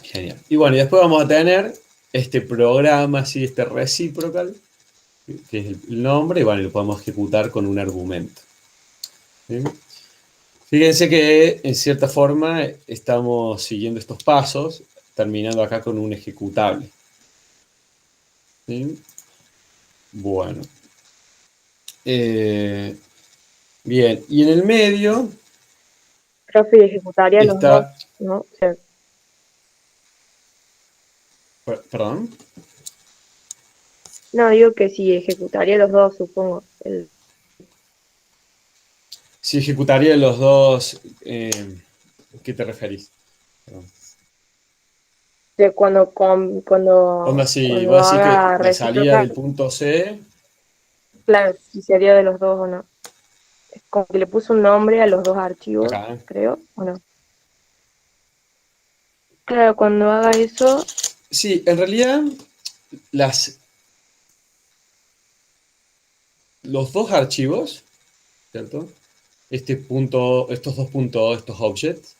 Genial. Y bueno, y después vamos a tener este programa, así, este reciprocal, que es el nombre, y bueno, lo podemos ejecutar con un argumento. ¿Sí? Fíjense que en cierta forma estamos siguiendo estos pasos, terminando acá con un ejecutable. ¿Sí? Bueno. Bien, y en el medio Profe, y ejecutaría los dos, está... ¿no? O sea, Perdón. no, digo que sí, ejecutaría los dos, supongo. Si ejecutaría los dos, ¿qué te referís? Perdón. De Onda, si cuando vos decís que haga me salía recíproca, del punto C, claro, si sería de los dos o no. Es como que le puso un nombre a los dos archivos, acá. creo, ¿o no? Claro, cuando haga eso, Sí, en realidad los dos archivos, ¿cierto? Estos dos puntos, estos objects,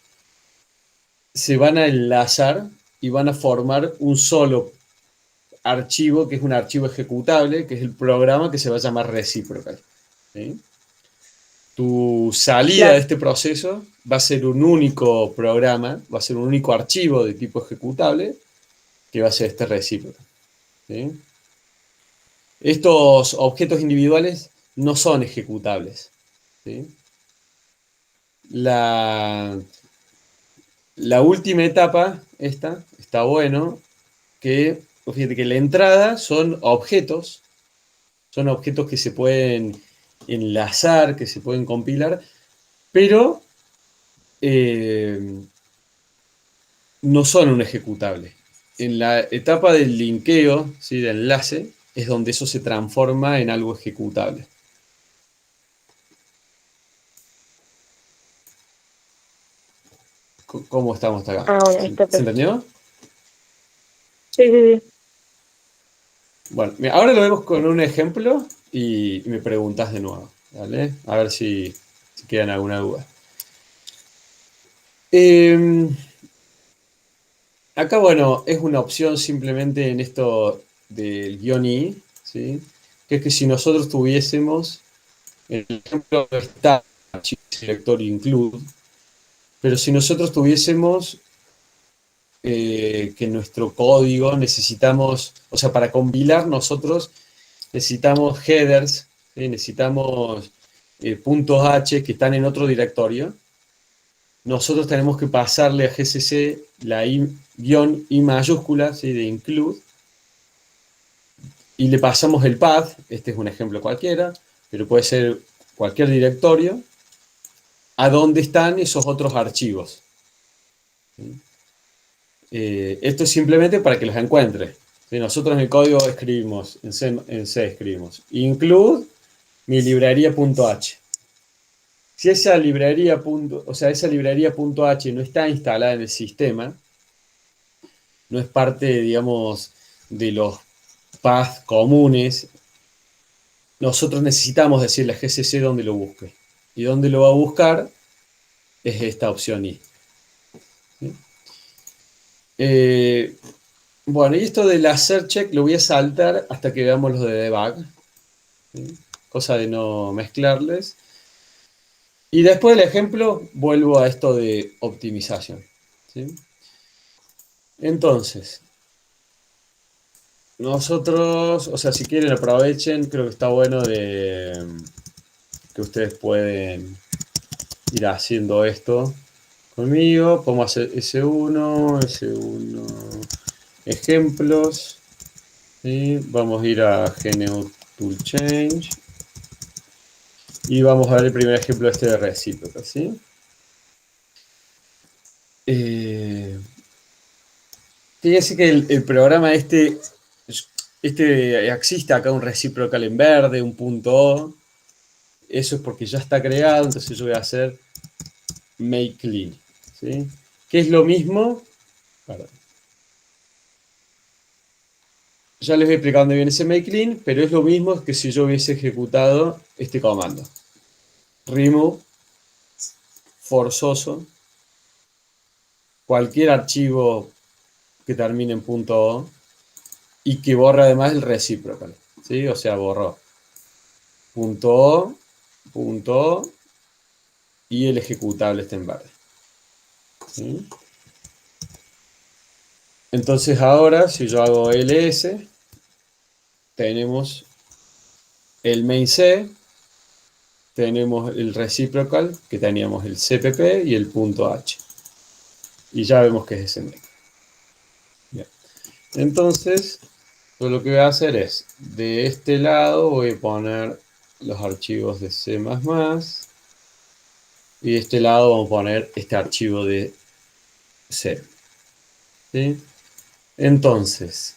se van a enlazar y van a formar un solo archivo, que es un archivo ejecutable, que es el programa que se va a llamar reciprocal. ¿Sí? Tu salida de claro, este proceso va a ser un único programa, va a ser un único archivo de tipo ejecutable, que va a ser este recíproco. ¿Sí? Estos objetos individuales no son ejecutables. ¿Sí? La última etapa, esta, está bueno, que, fíjate que la entrada son objetos que se pueden enlazar, que se pueden compilar, pero no son un ejecutable. En la etapa del linkeo, ¿sí? De enlace, es donde eso se transforma en algo ejecutable. ¿Cómo estamos hasta acá? bueno, ¿Se está perfecto. entendió? Sí, sí, sí. Bueno, mira, ahora lo vemos con un ejemplo y me preguntas de nuevo, ¿vale? A ver si quedan alguna duda. Acá, bueno, es una opción simplemente en esto del guión I, ¿sí? Que es que si nosotros tuviésemos, el ejemplo está selector include, pero si nosotros tuviésemos que nuestro código necesitamos, o sea, para compilar nosotros necesitamos headers, ¿sí? Necesitamos puntos H que están en otro directorio. Nosotros tenemos que pasarle a GCC la I mayúscula, ¿sí? De include, y le pasamos el path, este es un ejemplo cualquiera, pero puede ser cualquier directorio, a donde están esos otros archivos. ¿Sí? Esto es simplemente para que los encuentre. ¿Sí? Nosotros en el código escribimos, en C escribimos, include mi librería.h. Si esa librería, o sea, esa librería.h no está instalada en el sistema, no es parte, digamos, de los paths comunes, nosotros necesitamos decirle a GCC dónde lo busque. Y dónde lo va a buscar es esta opción I. ¿Sí? Bueno, y esto del hacer check lo voy a saltar hasta que veamos los de debug. ¿Sí? Cosa de no mezclarles. Y después del ejemplo vuelvo a esto de optimización. ¿Sí? Entonces, nosotros, o sea, si quieren aprovechen, creo que está bueno que ustedes pueden ir haciendo esto conmigo, podemos hacer S1, ejemplos, ¿sí? Vamos a ir a GNU Toolchain y vamos a ver el primer ejemplo de recíproca, ¿sí? Fíjense que el programa existe acá un reciprocal en verde, un punto O. Eso es porque ya está creado, entonces yo voy a hacer make clean, ¿sí? Que es lo mismo. Perdón. Ya les voy a explicar dónde viene ese make clean, pero es lo mismo que si yo hubiese ejecutado este comando. Remove forzoso cualquier archivo que termine en .o y que borra además el reciprocal, ¿sí? O sea, borró .o, .o y el ejecutable está en verde, ¿sí? Entonces ahora, si yo hago ls, tenemos el main C, tenemos el reciprocal, que teníamos el cpp y el .h. Y ya vemos que es ese make. Bien. Entonces, yo lo que voy a hacer es, de este lado voy a poner los archivos de C++, y de este lado vamos a poner este archivo de C. ¿Sí? Entonces,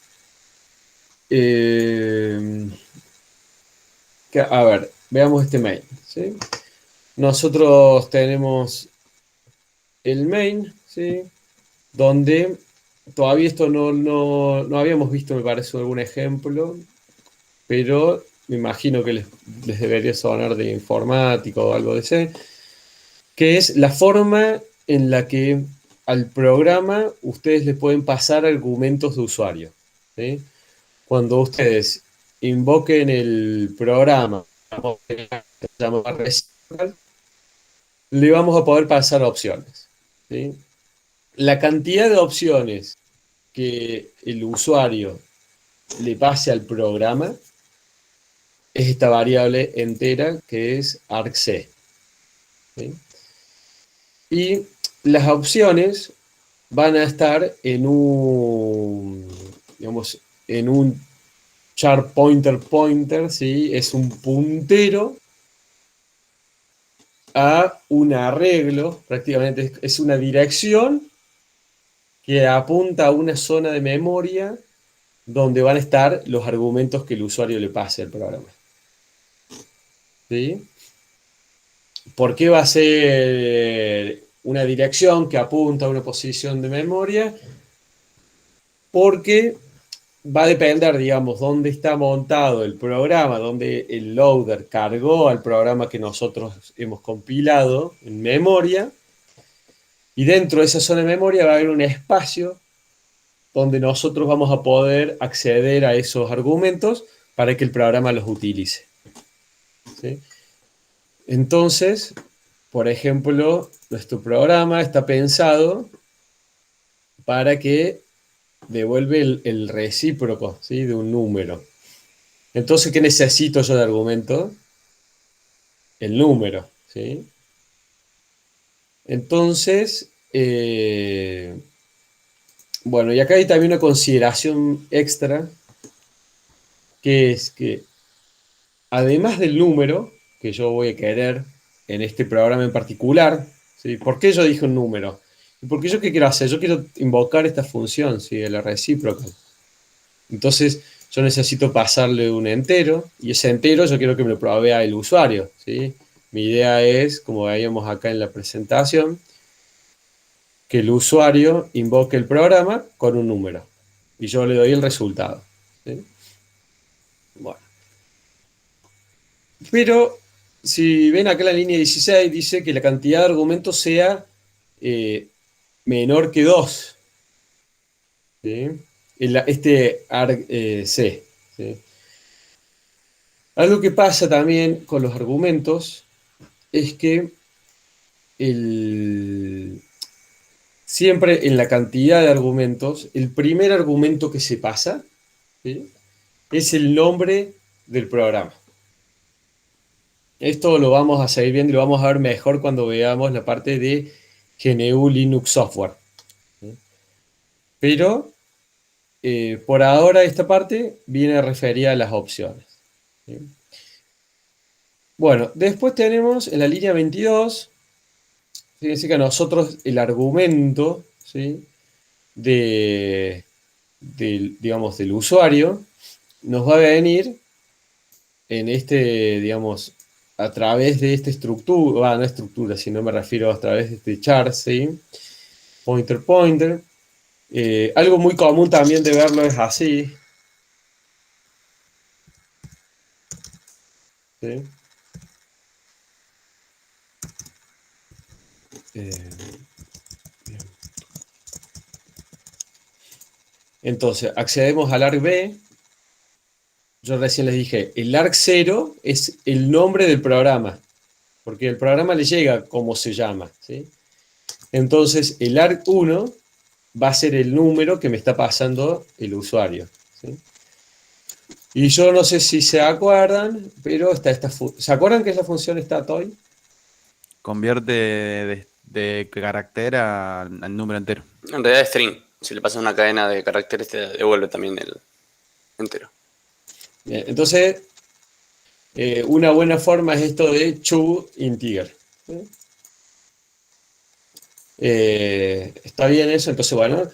a ver, veamos este main, ¿sí? Nosotros tenemos el main, ¿sí? Donde todavía esto no habíamos visto, me parece, algún ejemplo, pero me imagino que les debería sonar de informática o algo de C, que es la forma en la que al programa ustedes le pueden pasar argumentos de usuario, ¿sí? Cuando ustedes invoquen el programa, le vamos a poder pasar opciones, ¿sí? La cantidad de opciones que el usuario le pase al programa es esta variable entera que es argc, ¿sí? Y las opciones van a estar en un, digamos, en un char pointer, ¿sí? Es un puntero a un arreglo, prácticamente es una dirección que apunta a una zona de memoria donde van a estar los argumentos que el usuario le pase al programa, ¿sí? ¿Por qué va a ser una dirección que apunta a una posición de memoria? Porque va a depender, digamos, dónde está montado el programa, dónde el loader cargó al programa que nosotros hemos compilado en memoria, y dentro de esa zona de memoria va a haber un espacio donde nosotros vamos a poder acceder a esos argumentos para que el programa los utilice, ¿sí? Entonces, por ejemplo, nuestro programa está pensado para que devuelve el recíproco, ¿sí? De un número. Entonces, ¿qué necesito yo de argumento? El número, ¿sí? Entonces, bueno, y acá hay también una consideración extra, que es que además del número que yo voy a querer en este programa en particular, ¿sí? ¿Por qué yo dije un número? Porque yo, ¿qué quiero hacer? Yo quiero invocar esta función, ¿sí? De la reciprocal. Entonces, yo necesito pasarle un entero, y ese entero yo quiero que me lo provea el usuario, ¿sí? Mi idea es, como veíamos acá en la presentación, que el usuario invoque el programa con un número, y yo le doy el resultado, ¿sí? Bueno. Pero, si ven acá la línea 16, dice que la cantidad de argumentos sea menor que 2, ¿sí? C, ¿sí? Algo que pasa también con los argumentos es que siempre en la cantidad de argumentos, el primer argumento que se pasa, ¿sí? Es el nombre del programa. Esto lo vamos a seguir viendo y lo vamos a ver mejor cuando veamos la parte de GNU Linux Software. ¿Sí? Pero por ahora esta parte viene referida a las opciones. ¿Sí? Bueno, después tenemos en la línea 22, fíjense que a nosotros el argumento, ¿sí?, digamos, del usuario nos va a venir en digamos, a través de esta estructura, no estructura, sino me refiero a través de este char, ¿sí? Pointer. Algo muy común también de verlo es así. ¿Sí? Entonces, accedemos al argv. Yo recién les dije, el arg0 es el nombre del programa, porque el programa le llega como se llama, ¿sí? Entonces, el arg1 va a ser el número que me está pasando el usuario, ¿sí? Y yo no sé si se acuerdan, pero está ¿se acuerdan qué es la función statoy? Convierte de carácter al número entero. En realidad es string. Si le pasas una cadena de caracteres te devuelve también el entero. Bien, entonces, una buena forma es esto de toInteger. ¿Sí? Está bien eso, entonces bueno,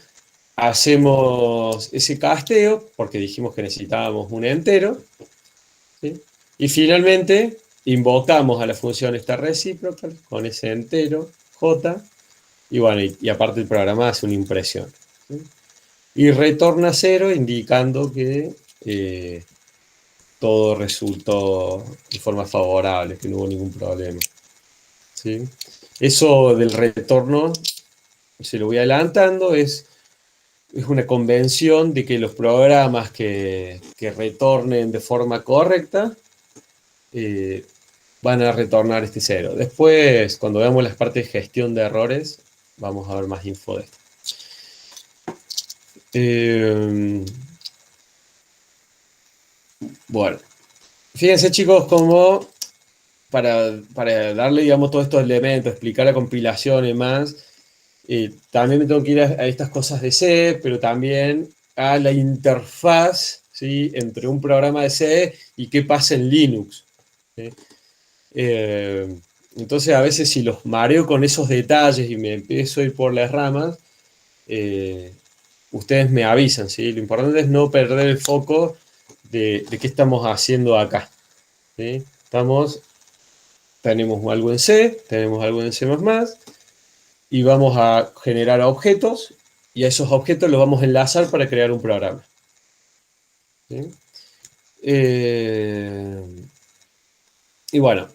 hacemos ese casteo, porque dijimos que necesitábamos un entero, ¿sí? Y finalmente invocamos a la función esta reciprocal con ese entero, j, y bueno, y aparte el programa hace una impresión, ¿sí? Y retorna 0 indicando que todo resultó de forma favorable, que no hubo ningún problema, ¿sí? Eso del retorno, se lo voy adelantando, es una convención de que los programas que retornen de forma correcta van a retornar este 0. Después, cuando veamos las partes de gestión de errores, vamos a ver más info de esto. Bueno, fíjense chicos cómo para darle, digamos, todos estos elementos, explicar la compilación y más, también me tengo que ir a estas cosas de C, pero también a la interfaz, ¿sí?, entre un programa de C y qué pasa en Linux, ¿sí? Entonces a veces si los mareo con esos detalles y me empiezo a ir por las ramas, ustedes me avisan, ¿sí? Lo importante es no perder el foco de qué estamos haciendo acá, ¿sí? Tenemos algo en C, tenemos algo en C++, y vamos a generar objetos, y a esos objetos los vamos a enlazar para crear un programa. ¿Sí? Y bueno,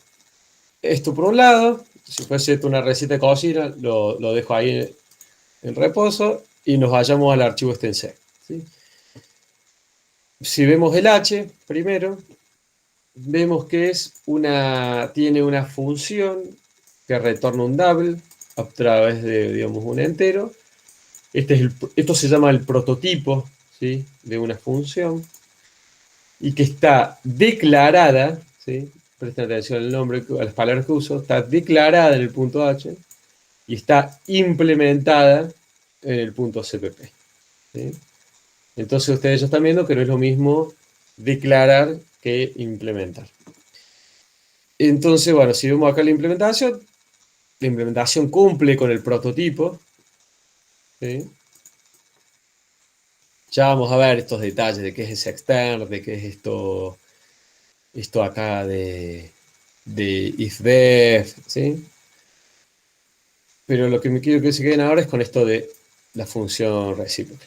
esto por un lado, si fuese una receta de cocina, lo dejo ahí en reposo, y nos vayamos al archivo este en C. ¿Sí? Si vemos el H primero, vemos que tiene una función que retorna un double a través de, digamos, un entero. Esto se llama el prototipo, ¿sí?, de una función, y que está declarada, ¿sí?, presten atención al nombre, a las palabras que uso, está declarada en el punto H y está implementada en el punto CPP. ¿Sí? Entonces ustedes ya están viendo que no es lo mismo declarar que implementar. Entonces, bueno, si vemos acá la implementación cumple con el prototipo, ¿sí? Ya vamos a ver estos detalles de qué es ese extern, de qué es esto acá de ifdef, ¿sí? Pero lo que me quiero que se queden ahora es con esto de la función recíproca.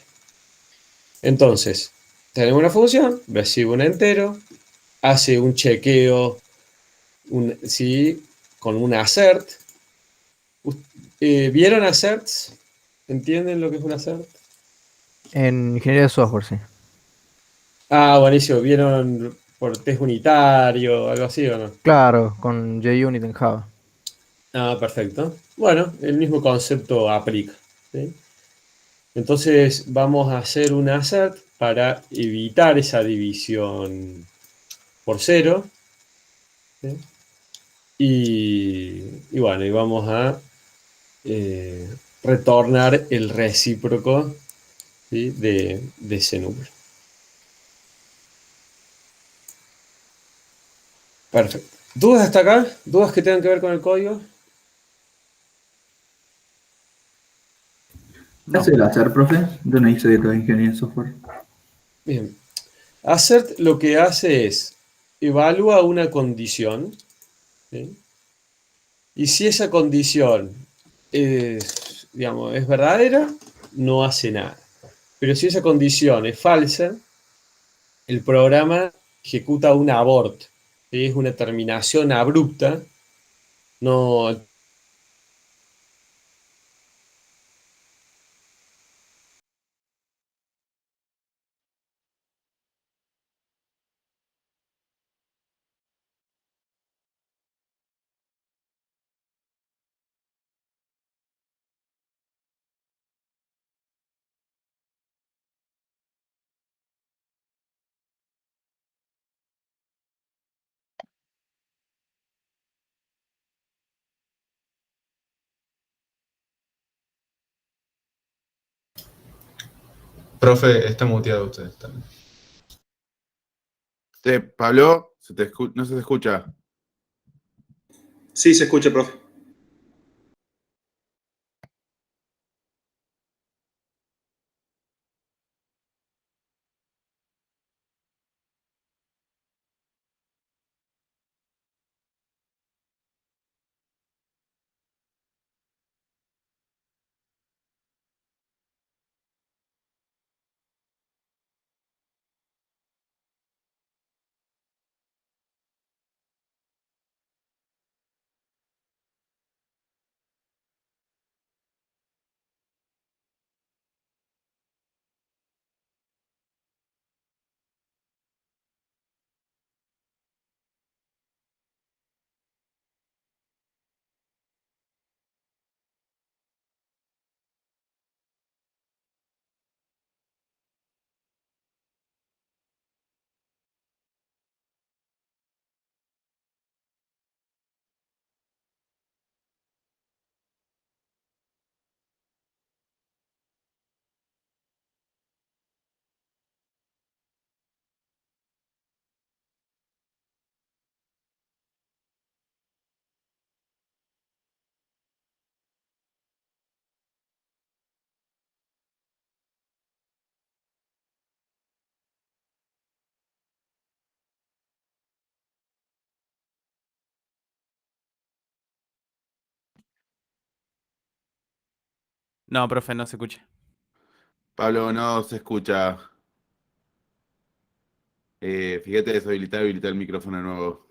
Entonces, tenemos una función, recibe un entero, hace un chequeo, ¿sí?, con un assert. ¿Vieron asserts? ¿Entienden lo que es un assert? En ingeniería de software, sí. Ah, buenísimo. ¿Vieron por test unitario, algo así o no? Claro, con JUnit en Java. Ah, perfecto. Bueno, el mismo concepto aplica, ¿sí? Entonces vamos a hacer un assert para evitar esa división por 0. ¿Sí? Y bueno, y vamos a retornar el recíproco, ¿sí? de ese número. Perfecto. ¿Dudas hasta acá? ¿Dudas que tengan que ver con el código? ¿Qué hace el hacer, profe? Yo no hice de toda ingeniería de software. Bien. Assert lo que hace es evalúa una condición, ¿sí? Y si esa condición digamos, es verdadera, no hace nada. Pero si esa condición es falsa, el programa ejecuta un abort, ¿sí? Es una terminación abrupta. No, Profe, está muteado usted también. Pablo, no se te escucha. Sí, se escucha, profe. No, profe, no se escucha. Pablo, no se escucha. Fíjate, habilitar el micrófono de nuevo.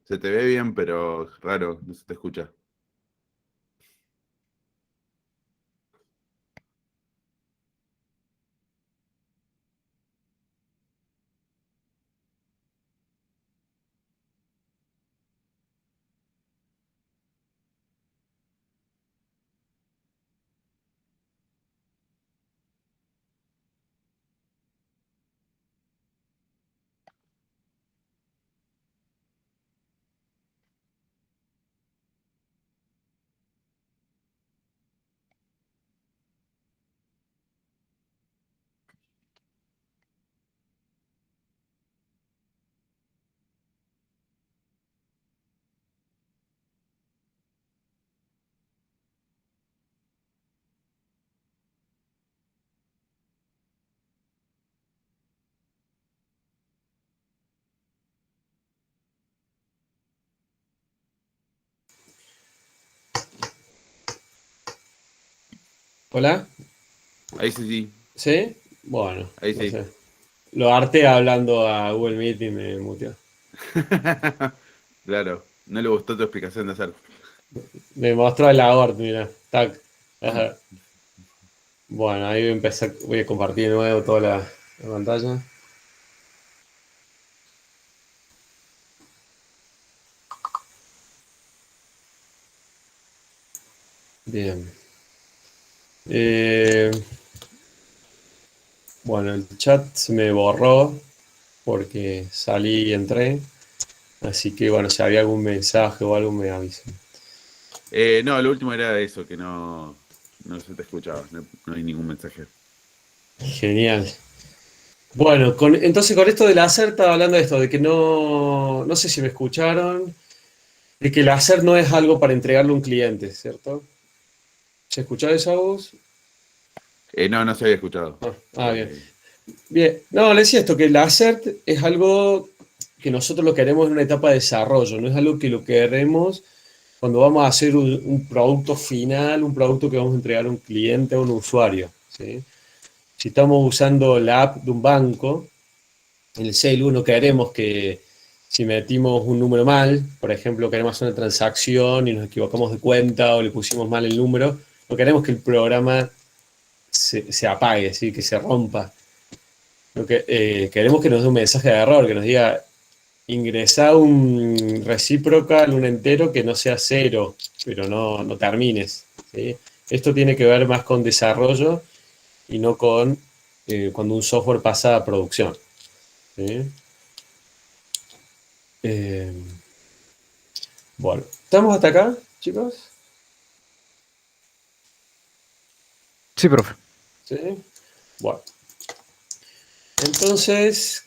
Se te ve bien, pero raro, no se te escucha. ¿Hola? Ahí sí, sí. ¿Sí? Bueno, Ahí no sí. sé. Lo harté hablando a Google Meet y me muteó. Claro, no le gustó tu explicación de hacer. Me mostró el abort, mira. Tac. Ajá. Bueno, ahí voy a empezar, voy a compartir de nuevo toda la pantalla. Bien. Bueno, el chat se me borró porque salí y entré. Así que bueno, si había algún mensaje o algo me avisen. No, lo último era eso, que no se te escuchaba, no hay ningún mensaje. Genial. Bueno, entonces con esto del hacer estaba hablando de esto, de que no sé si me escucharon, de que el hacer no es algo para entregarle a un cliente, ¿cierto? ¿Se escuchó esa voz? No se había escuchado. Bien. Bien, no, le decía esto, que el assert es algo que nosotros lo queremos en una etapa de desarrollo, no es algo que lo queremos cuando vamos a hacer un producto final, un producto que vamos a entregar a un cliente, a un usuario. ¿Sí? Si estamos usando la app de un banco, en el Sale no queremos que si metimos un número mal, por ejemplo, queremos hacer una transacción y nos equivocamos de cuenta o le pusimos mal el número, no queremos que el programa se apague, ¿sí? Que se rompa. Queremos que nos dé un mensaje de error, que nos diga ingresar un reciprocal, un entero que no sea cero, pero no termines. ¿Sí? Esto tiene que ver más con desarrollo y no con cuando un software pasa a producción. ¿Sí? Bueno, ¿estamos hasta acá, chicos? Sí, profe. ¿Sí? Bueno. Entonces,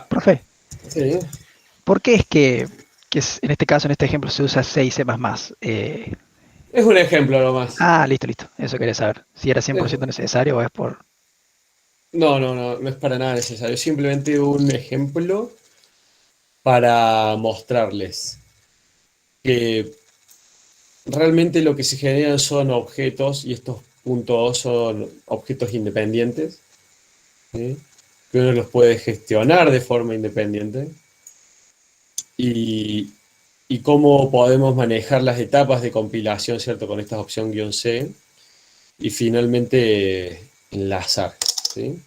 Profe, sí. ¿por qué es que en este caso, en este ejemplo, se usa C y C++? Es un ejemplo nomás. Listo, listo. Eso quería saber. Si era 100% necesario o es por... No es para nada necesario. Es simplemente un ejemplo para mostrarles que realmente lo que se generan son objetos y estos puntos son objetos independientes, ¿sí? Que uno los puede gestionar de forma independiente y, y cómo podemos manejar las etapas de compilación, ¿cierto? Con esta opción "-c" y finalmente enlazar, ¿sí?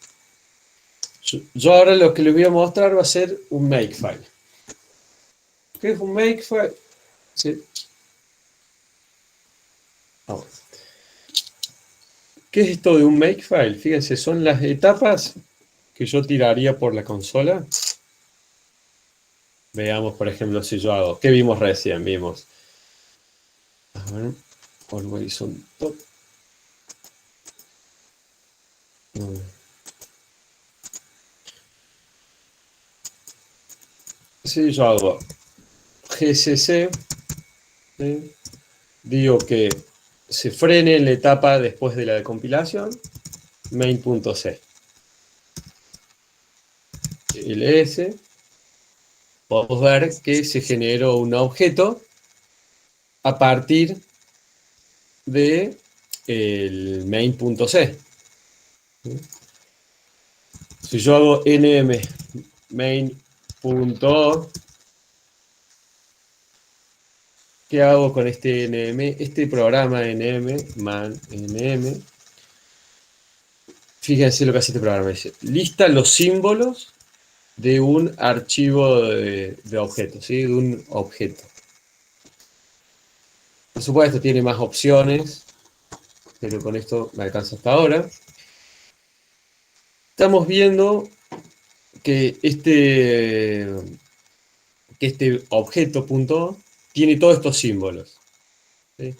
Yo ahora lo que les voy a mostrar va a ser un makefile. ¿Qué es un makefile? Sí. Vamos. ¿Qué es esto de un makefile? Fíjense, son las etapas que yo tiraría por la consola. Veamos, por ejemplo, si yo hago... ¿Qué vimos recién? Vimos... A ver... Always on top. Si yo hago GCC, ¿sí? Digo que se frene la etapa después de la compilación, main.c. ls, podemos ver que se generó un objeto a partir de el main.c. Si yo hago nm main.o, ¿qué hago con este nm? Este programa nm, fíjense lo que hace este programa. Dice, lista los símbolos de un archivo de objetos, ¿sí? De un objeto. Por supuesto, tiene más opciones, pero con esto me alcanza hasta ahora. Estamos viendo que este objeto punto tiene todos estos símbolos. ¿Sí?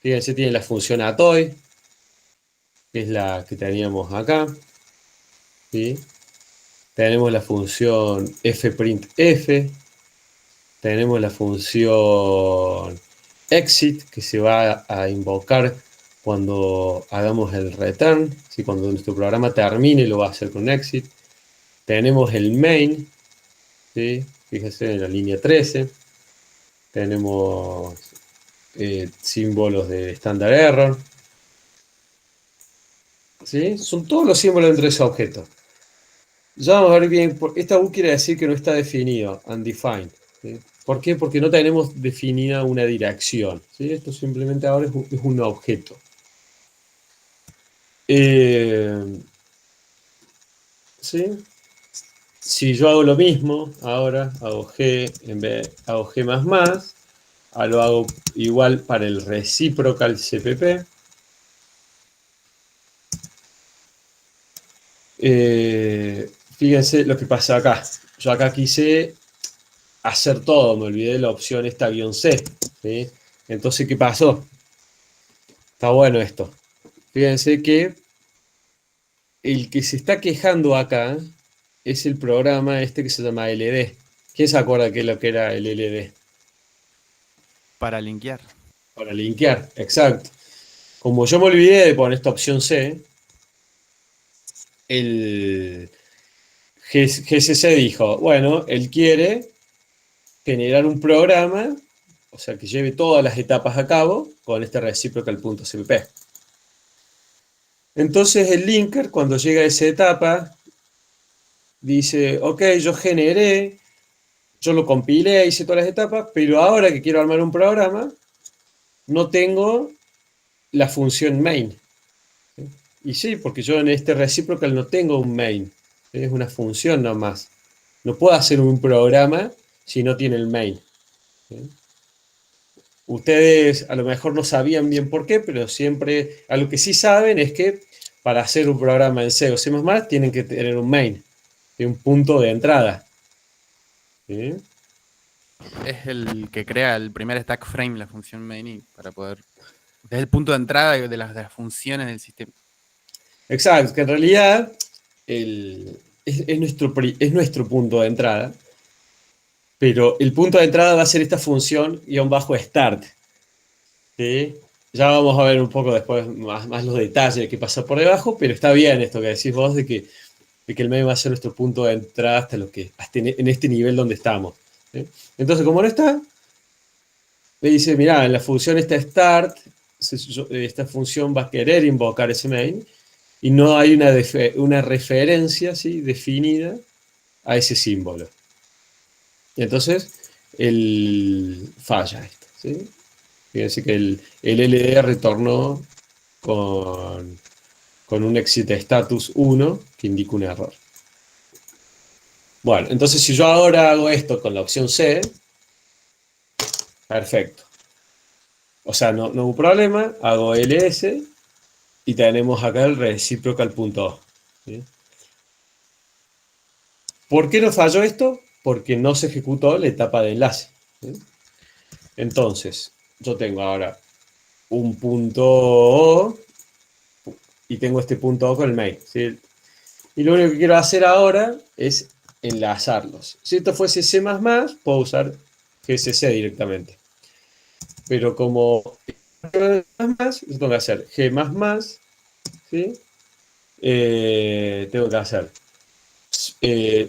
Fíjense, tiene la función atoy, que es la que teníamos acá. ¿Sí? Tenemos la función fprintf, tenemos la función exit, que se va a invocar cuando hagamos el return, ¿sí? Cuando nuestro programa termine lo va a hacer con exit. Tenemos el main, ¿sí? Fíjense en la línea 13, tenemos símbolos de standard error, ¿sí? Son todos los símbolos dentro de ese objeto. Ya vamos a ver bien, esta U quiere decir que no está definido, undefined, ¿sí? ¿Por qué? Porque no tenemos definida una dirección, ¿sí? Esto simplemente ahora es un objeto. ¿Sí? Si yo hago lo mismo, ahora hago G, en vez hago G++, lo hago igual para el reciprocal CPP. Fíjense lo que pasa acá. Yo acá quise hacer todo, me olvidé de la opción esta guión C, ¿sí? Entonces, ¿qué pasó? Está bueno esto. Fíjense que el que se está quejando acá es el programa este que se llama LD. ¿Quién se acuerda qué es lo que era el LD? Para linkear. Para linkear, exacto. Como yo me olvidé de poner esta opción C, el GCC dijo, bueno, él quiere generar un programa, o sea, que lleve todas las etapas a cabo con este reciprocal.cpp. Entonces el linker, cuando llega a esa etapa, dice, ok, yo generé, yo lo compilé, hice todas las etapas, pero ahora que quiero armar un programa, no tengo la función main. ¿Sí? Y sí, porque yo en este reciprocal no tengo un main, es una función nomás. No puedo hacer un programa si no tiene el main. ¿Sí? Ustedes a lo mejor no sabían bien por qué, pero siempre, a lo que sí saben es que para hacer un programa en C o C++ tienen que tener un main, un punto de entrada. ¿Sí? Es el que crea el primer stack frame, la función main, para poder. Desde el punto de entrada de las funciones del sistema. Exacto, que en realidad es nuestro punto de entrada, pero el punto de entrada va a ser esta función _start. ¿Sí? Ya vamos a ver un poco después más los detalles de qué pasa por debajo, pero está bien esto que decís vos de que el main va a ser nuestro punto de entrada hasta en este nivel donde estamos. ¿Sí? Entonces, como no está, me dice, mirá, en la función esta start, esta función va a querer invocar ese main, y no hay una referencia, ¿sí?, definida a ese símbolo. Y entonces, falla esto, ¿sí? Fíjense que el LD retornó con un exit status 1 que indica un error. Bueno, entonces si yo ahora hago esto con la opción C, perfecto. O sea, no hubo problema, hago ls y tenemos acá el reciprocal.o. ¿Sí? ¿Por qué no falló esto? Porque no se ejecutó la etapa de enlace. ¿Sí? Entonces, yo tengo ahora un punto O y tengo este punto O con el main. ¿Sí? Y lo único que quiero hacer ahora es enlazarlos. Si esto fuese C++, puedo usar GCC directamente. Pero como yo tengo que hacer G++, ¿sí? Tengo que hacer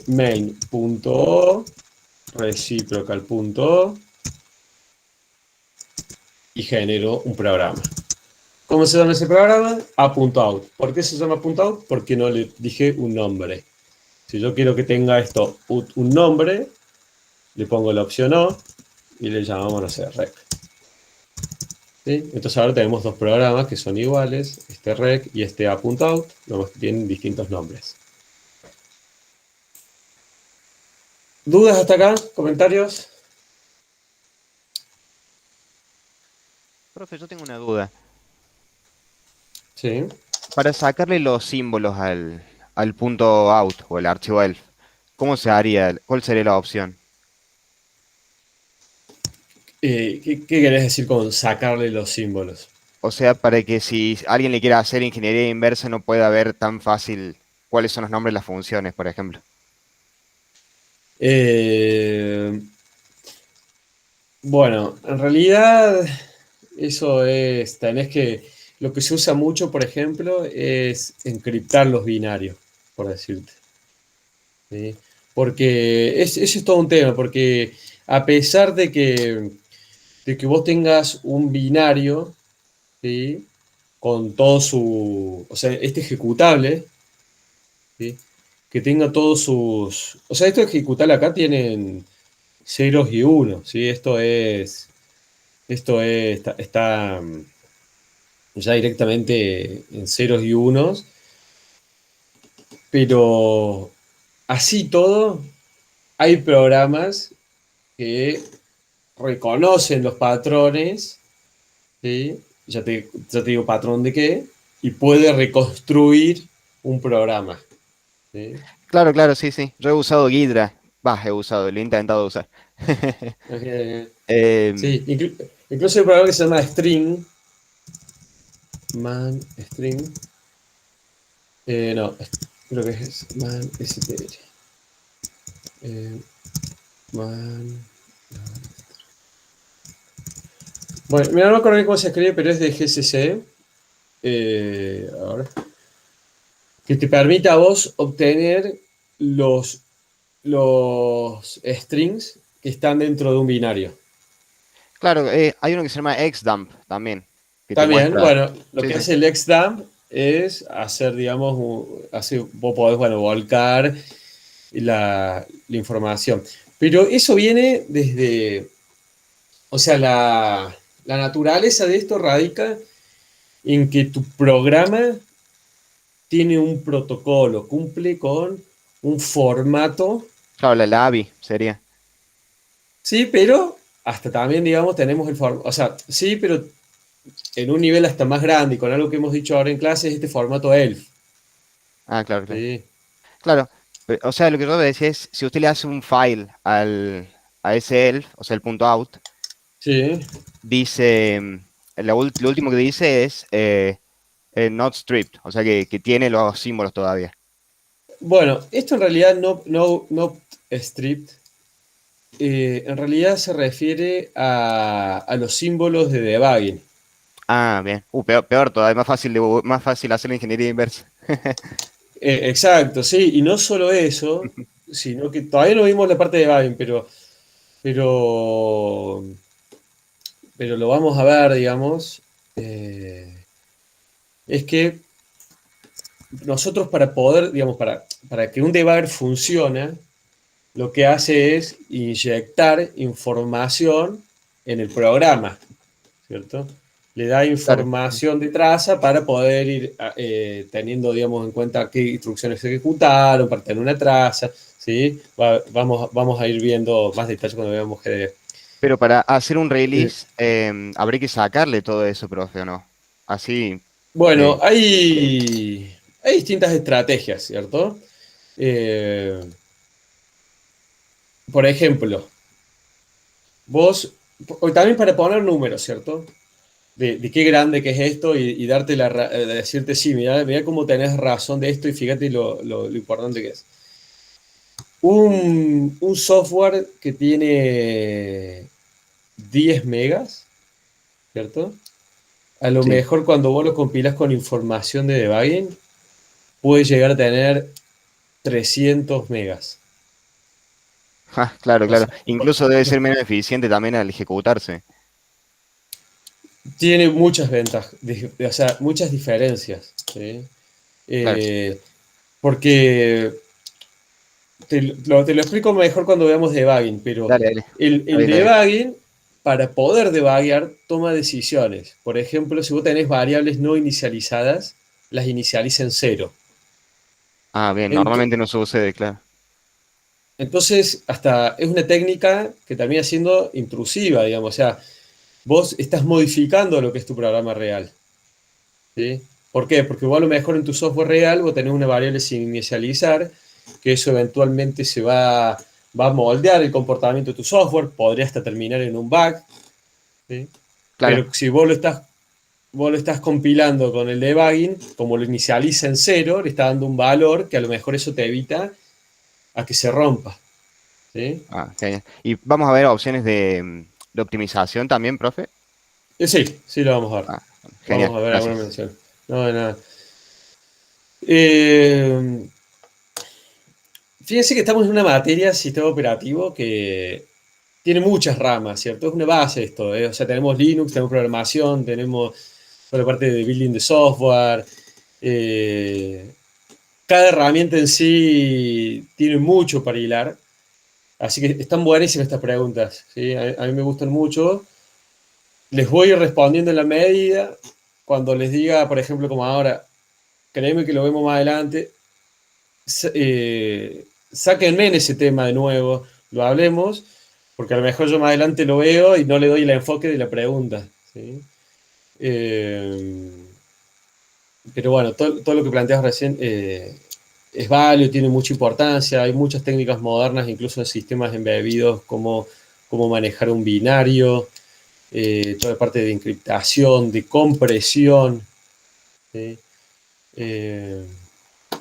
main.o, reciprocal.o, y genero un programa. ¿Cómo se llama ese programa? A.out. ¿Por qué se llama .out? Porque no le dije un nombre. Si yo quiero que tenga esto un nombre, le pongo la opción O y le llamamos, no sé, rec. ¿Sí? Entonces ahora tenemos dos programas que son iguales, este rec y este A.out, nomás que tienen distintos nombres. ¿Dudas hasta acá? ¿Comentarios? Profe, yo tengo una duda. Sí. Para sacarle los símbolos al punto out o el archivo elf, ¿cómo se haría? ¿Cuál sería la opción? ¿Qué querés decir con sacarle los símbolos? O sea, para que si alguien le quiera hacer ingeniería inversa no pueda ver tan fácil cuáles son los nombres de las funciones, por ejemplo. Bueno, en realidad eso lo que se usa mucho, por ejemplo, es encriptar los binarios, por decirte. ¿Sí? Porque eso es todo un tema, porque a pesar de que vos tengas un binario, ¿sí?, con todo o sea, este ejecutable, ¿sí?, que tenga todos sus... O sea, esto ejecutable acá tienen ceros y unos, ¿sí? Está ya directamente en ceros y unos, pero así todo, hay programas que reconocen los patrones, ¿sí? Ya te digo patrón de qué, y puede reconstruir un programa. ¿Sí? Claro, claro, sí, sí. Yo he usado Ghidra. Lo he intentado usar. Sí, incluso hay un programa que se llama String. Man String. No, creo que es Man STR. Man. Bueno, mira, no me acuerdo bien cómo se escribe, pero es de GCC. Ahora. Que te permite a vos obtener los strings que están dentro de un binario. Claro, hay uno que se llama XDump también. Que te También, muestra. bueno, lo Sí, que sí. hace el XDump es hacer, digamos, vos podés, bueno, volcar la información. Pero eso viene desde, o sea, la naturaleza de esto radica en que tu programa tiene un protocolo, cumple con un formato. Claro, la ABI sería. Sí, pero hasta también, digamos, tenemos el formato, o sea, sí, pero en un nivel hasta más grande, y con algo que hemos dicho ahora en clase, es este formato ELF. Ah, claro, claro. ¿Sí? Claro, o sea, lo que yo decía es, si usted le hace un file a ese elf, o sea, el punto out, Sí. dice, lo último que dice es not stripped, o sea, que tiene los símbolos todavía. Bueno, esto en realidad no stripped, en realidad se refiere a los símbolos de debugging. Ah, bien. Peor todavía, más fácil hacer la ingeniería inversa. Exacto, sí, y no solo eso, sino que todavía no vimos la parte de debugging, pero, pero lo vamos a ver, digamos. Es que nosotros para poder, digamos, para que un debugger funcione, lo que hace es inyectar información en el programa, ¿cierto? Le da información de traza para poder ir teniendo, digamos, en cuenta qué instrucciones se ejecutaron, para tener una traza, ¿sí? Vamos a ir viendo más detalles cuando veamos GDB. Pero para hacer un release, habría que sacarle todo eso, profe, ¿o no? Así. Bueno, hay distintas estrategias, ¿cierto? Por ejemplo, vos, también para poner números, ¿cierto? De qué grande que es esto y darte decirte, sí, mira cómo tenés razón de esto y fíjate lo importante que es. Un software que tiene 10 megas, ¿cierto? A lo Sí. mejor cuando vos lo compilás con información de debugging, puede llegar a tener 300 megas. Ah, claro, O claro. sea, Incluso debe ser menos eficiente también al ejecutarse. tiene muchas ventajas, o sea, muchas diferencias, ¿sí? Claro. Porque te lo explico mejor cuando veamos debugging, pero Dale, dale. el debugging, para poder debuguear, toma decisiones. Por ejemplo, si vos tenés variables no inicializadas, las inicializa en 0. Ah, bien, normalmente no sucede, claro. Entonces, hasta es una técnica que termina siendo intrusiva, digamos. O sea, vos estás modificando lo que es tu programa real. ¿Sí? ¿Por qué? Porque vos a lo mejor en tu software real vos tenés una variable sin inicializar, que eso eventualmente va a moldear el comportamiento de tu software, podría hasta terminar en un bug. ¿Sí? Claro. Pero si vos lo estás compilando con el debugging, como lo inicializa en 0, le está dando un valor que a lo mejor eso te evita a que se rompa. ¿Sí? Ah, genial. Y vamos a ver opciones de optimización también, profe. Sí, lo vamos a ver. Ah, genial, Vamos a ver alguna gracias. mención. No, de nada. Fíjense que estamos en una materia, sistema operativo, que tiene muchas ramas, ¿cierto? Es una base esto, ¿eh? O sea, tenemos Linux, tenemos programación, tenemos toda la parte de building de software. Cada herramienta en sí tiene mucho para hilar. Así que están buenísimas estas preguntas, ¿sí? A mí me gustan mucho. Les voy respondiendo en la medida. Cuando les diga, por ejemplo, como ahora, créeme que lo vemos más adelante, sáquenme en ese tema de nuevo, lo hablemos, porque a lo mejor yo más adelante lo veo y no le doy el enfoque de la pregunta. ¿Sí? Pero bueno, todo lo que planteas recién es válido, tiene mucha importancia, hay muchas técnicas modernas, incluso en sistemas embebidos, como cómo manejar un binario, toda la parte de encriptación, de compresión, ¿sí?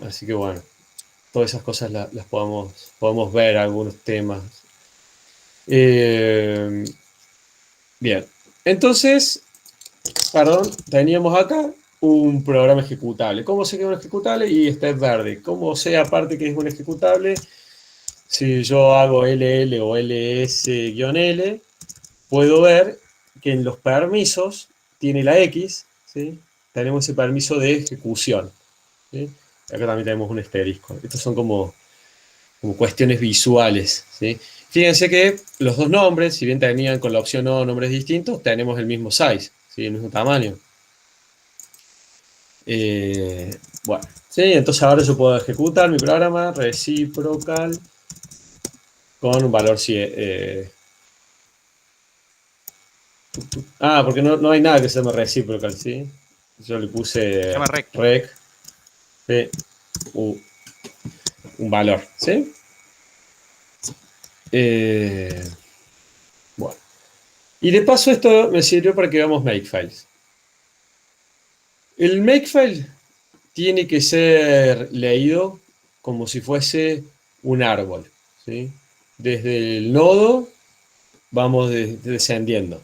Así que bueno, todas esas cosas las podemos ver, algunos temas. Bien, entonces, perdón, teníamos acá un programa ejecutable. ¿Cómo sé que es un ejecutable? Y está en verde. ¿Cómo sé aparte que es un ejecutable? Si yo hago ll o ls-l, puedo ver que en los permisos tiene la X, ¿sí? Tenemos ese permiso de ejecución, ¿sí? Acá también tenemos un asterisco. Estos son como cuestiones visuales, ¿sí? Fíjense que los dos nombres, si bien tenían con la opción no nombres distintos, tenemos el mismo size, ¿sí? El mismo tamaño. Bueno, ¿sí? Entonces ahora yo puedo ejecutar mi programa reciprocal con un valor porque no hay nada que se llame reciprocal, ¿sí? Yo le puse Se llama rec. un valor, ¿sí? Bueno. Y de paso esto me sirvió para que veamos makefiles. El makefile tiene que ser leído como si fuese un árbol, ¿sí? Desde el nodo vamos descendiendo.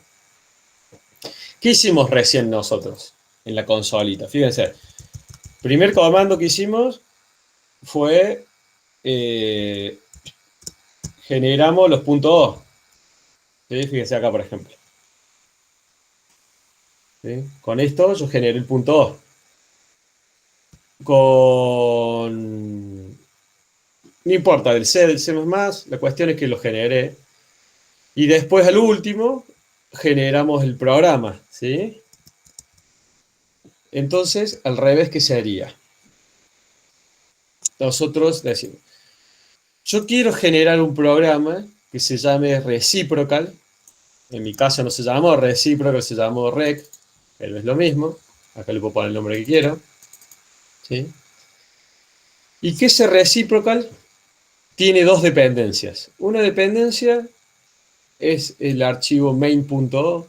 ¿Qué hicimos recién nosotros en la consolita? Fíjense, primer comando que hicimos fue generamos los puntos O. ¿Sí? Fíjense acá, por ejemplo. ¿Sí? Con esto yo generé el punto O. No importa, del C, del C++, la cuestión es que lo generé. Y después, al último, generamos el programa, ¿sí? Entonces, al revés, ¿qué sería? Nosotros decimos, yo quiero generar un programa que se llame reciprocal. En mi caso no se llamó reciprocal, se llamó rec, pero es lo mismo. Acá le puedo poner el nombre que quiero, ¿sí? Y que ese reciprocal tiene dos dependencias. Una dependencia es el archivo main.o.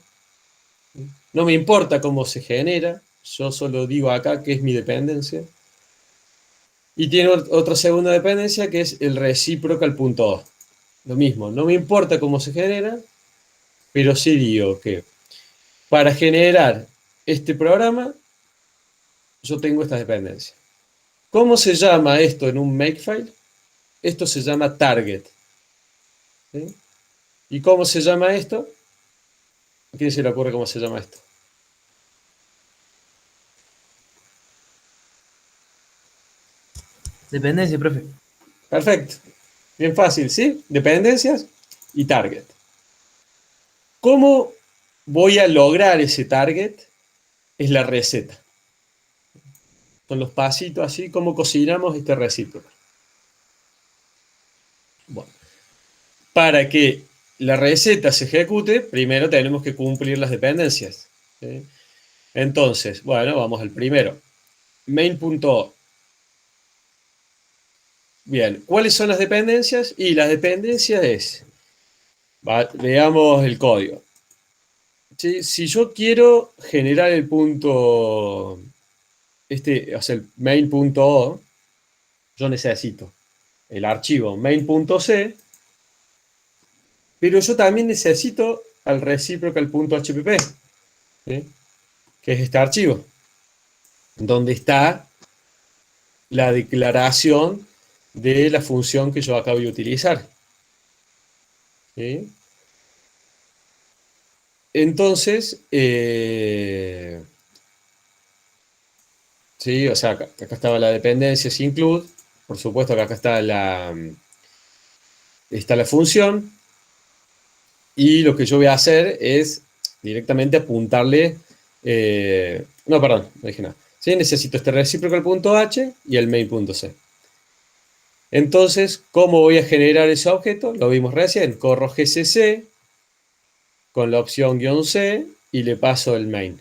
No me importa cómo se genera, yo solo digo acá que es mi dependencia. Y tiene otra segunda dependencia que es el reciprocal.o. Lo mismo, no me importa cómo se genera, pero sí digo que para generar este programa yo tengo estas dependencias. ¿Cómo se llama esto en un makefile? Esto se llama target, ¿sí? ¿Y cómo se llama esto? ¿A quién se le ocurre cómo se llama esto? Dependencia, profe. Perfecto. Bien fácil, ¿sí? Dependencias y target. ¿Cómo voy a lograr ese target? Es la receta. Son los pasitos así, cómo cocinamos este recíproco. Bueno, para que la receta se ejecute, primero tenemos que cumplir las dependencias, ¿sí? Entonces, bueno, vamos al primero. Main.o. Bien, ¿cuáles son las dependencias? Y las dependencias es, veamos el código. ¿Sí? Si yo quiero generar el punto, o sea, el main.o, yo necesito el archivo main.c, pero yo también necesito al reciprocal.hpp, ¿sí? Que es este archivo, donde está la declaración de la función que yo acabo de utilizar, ¿sí? Entonces, sí, o sea, acá estaba la dependencia sin include, por supuesto que acá está la función, y lo que yo voy a hacer es directamente apuntarle, no, perdón, no dije nada. ¿Sí? Necesito este reciprocal.h y el main.c. Entonces, ¿cómo voy a generar ese objeto? Lo vimos recién, corro gcc con la opción "-c" y le paso el main.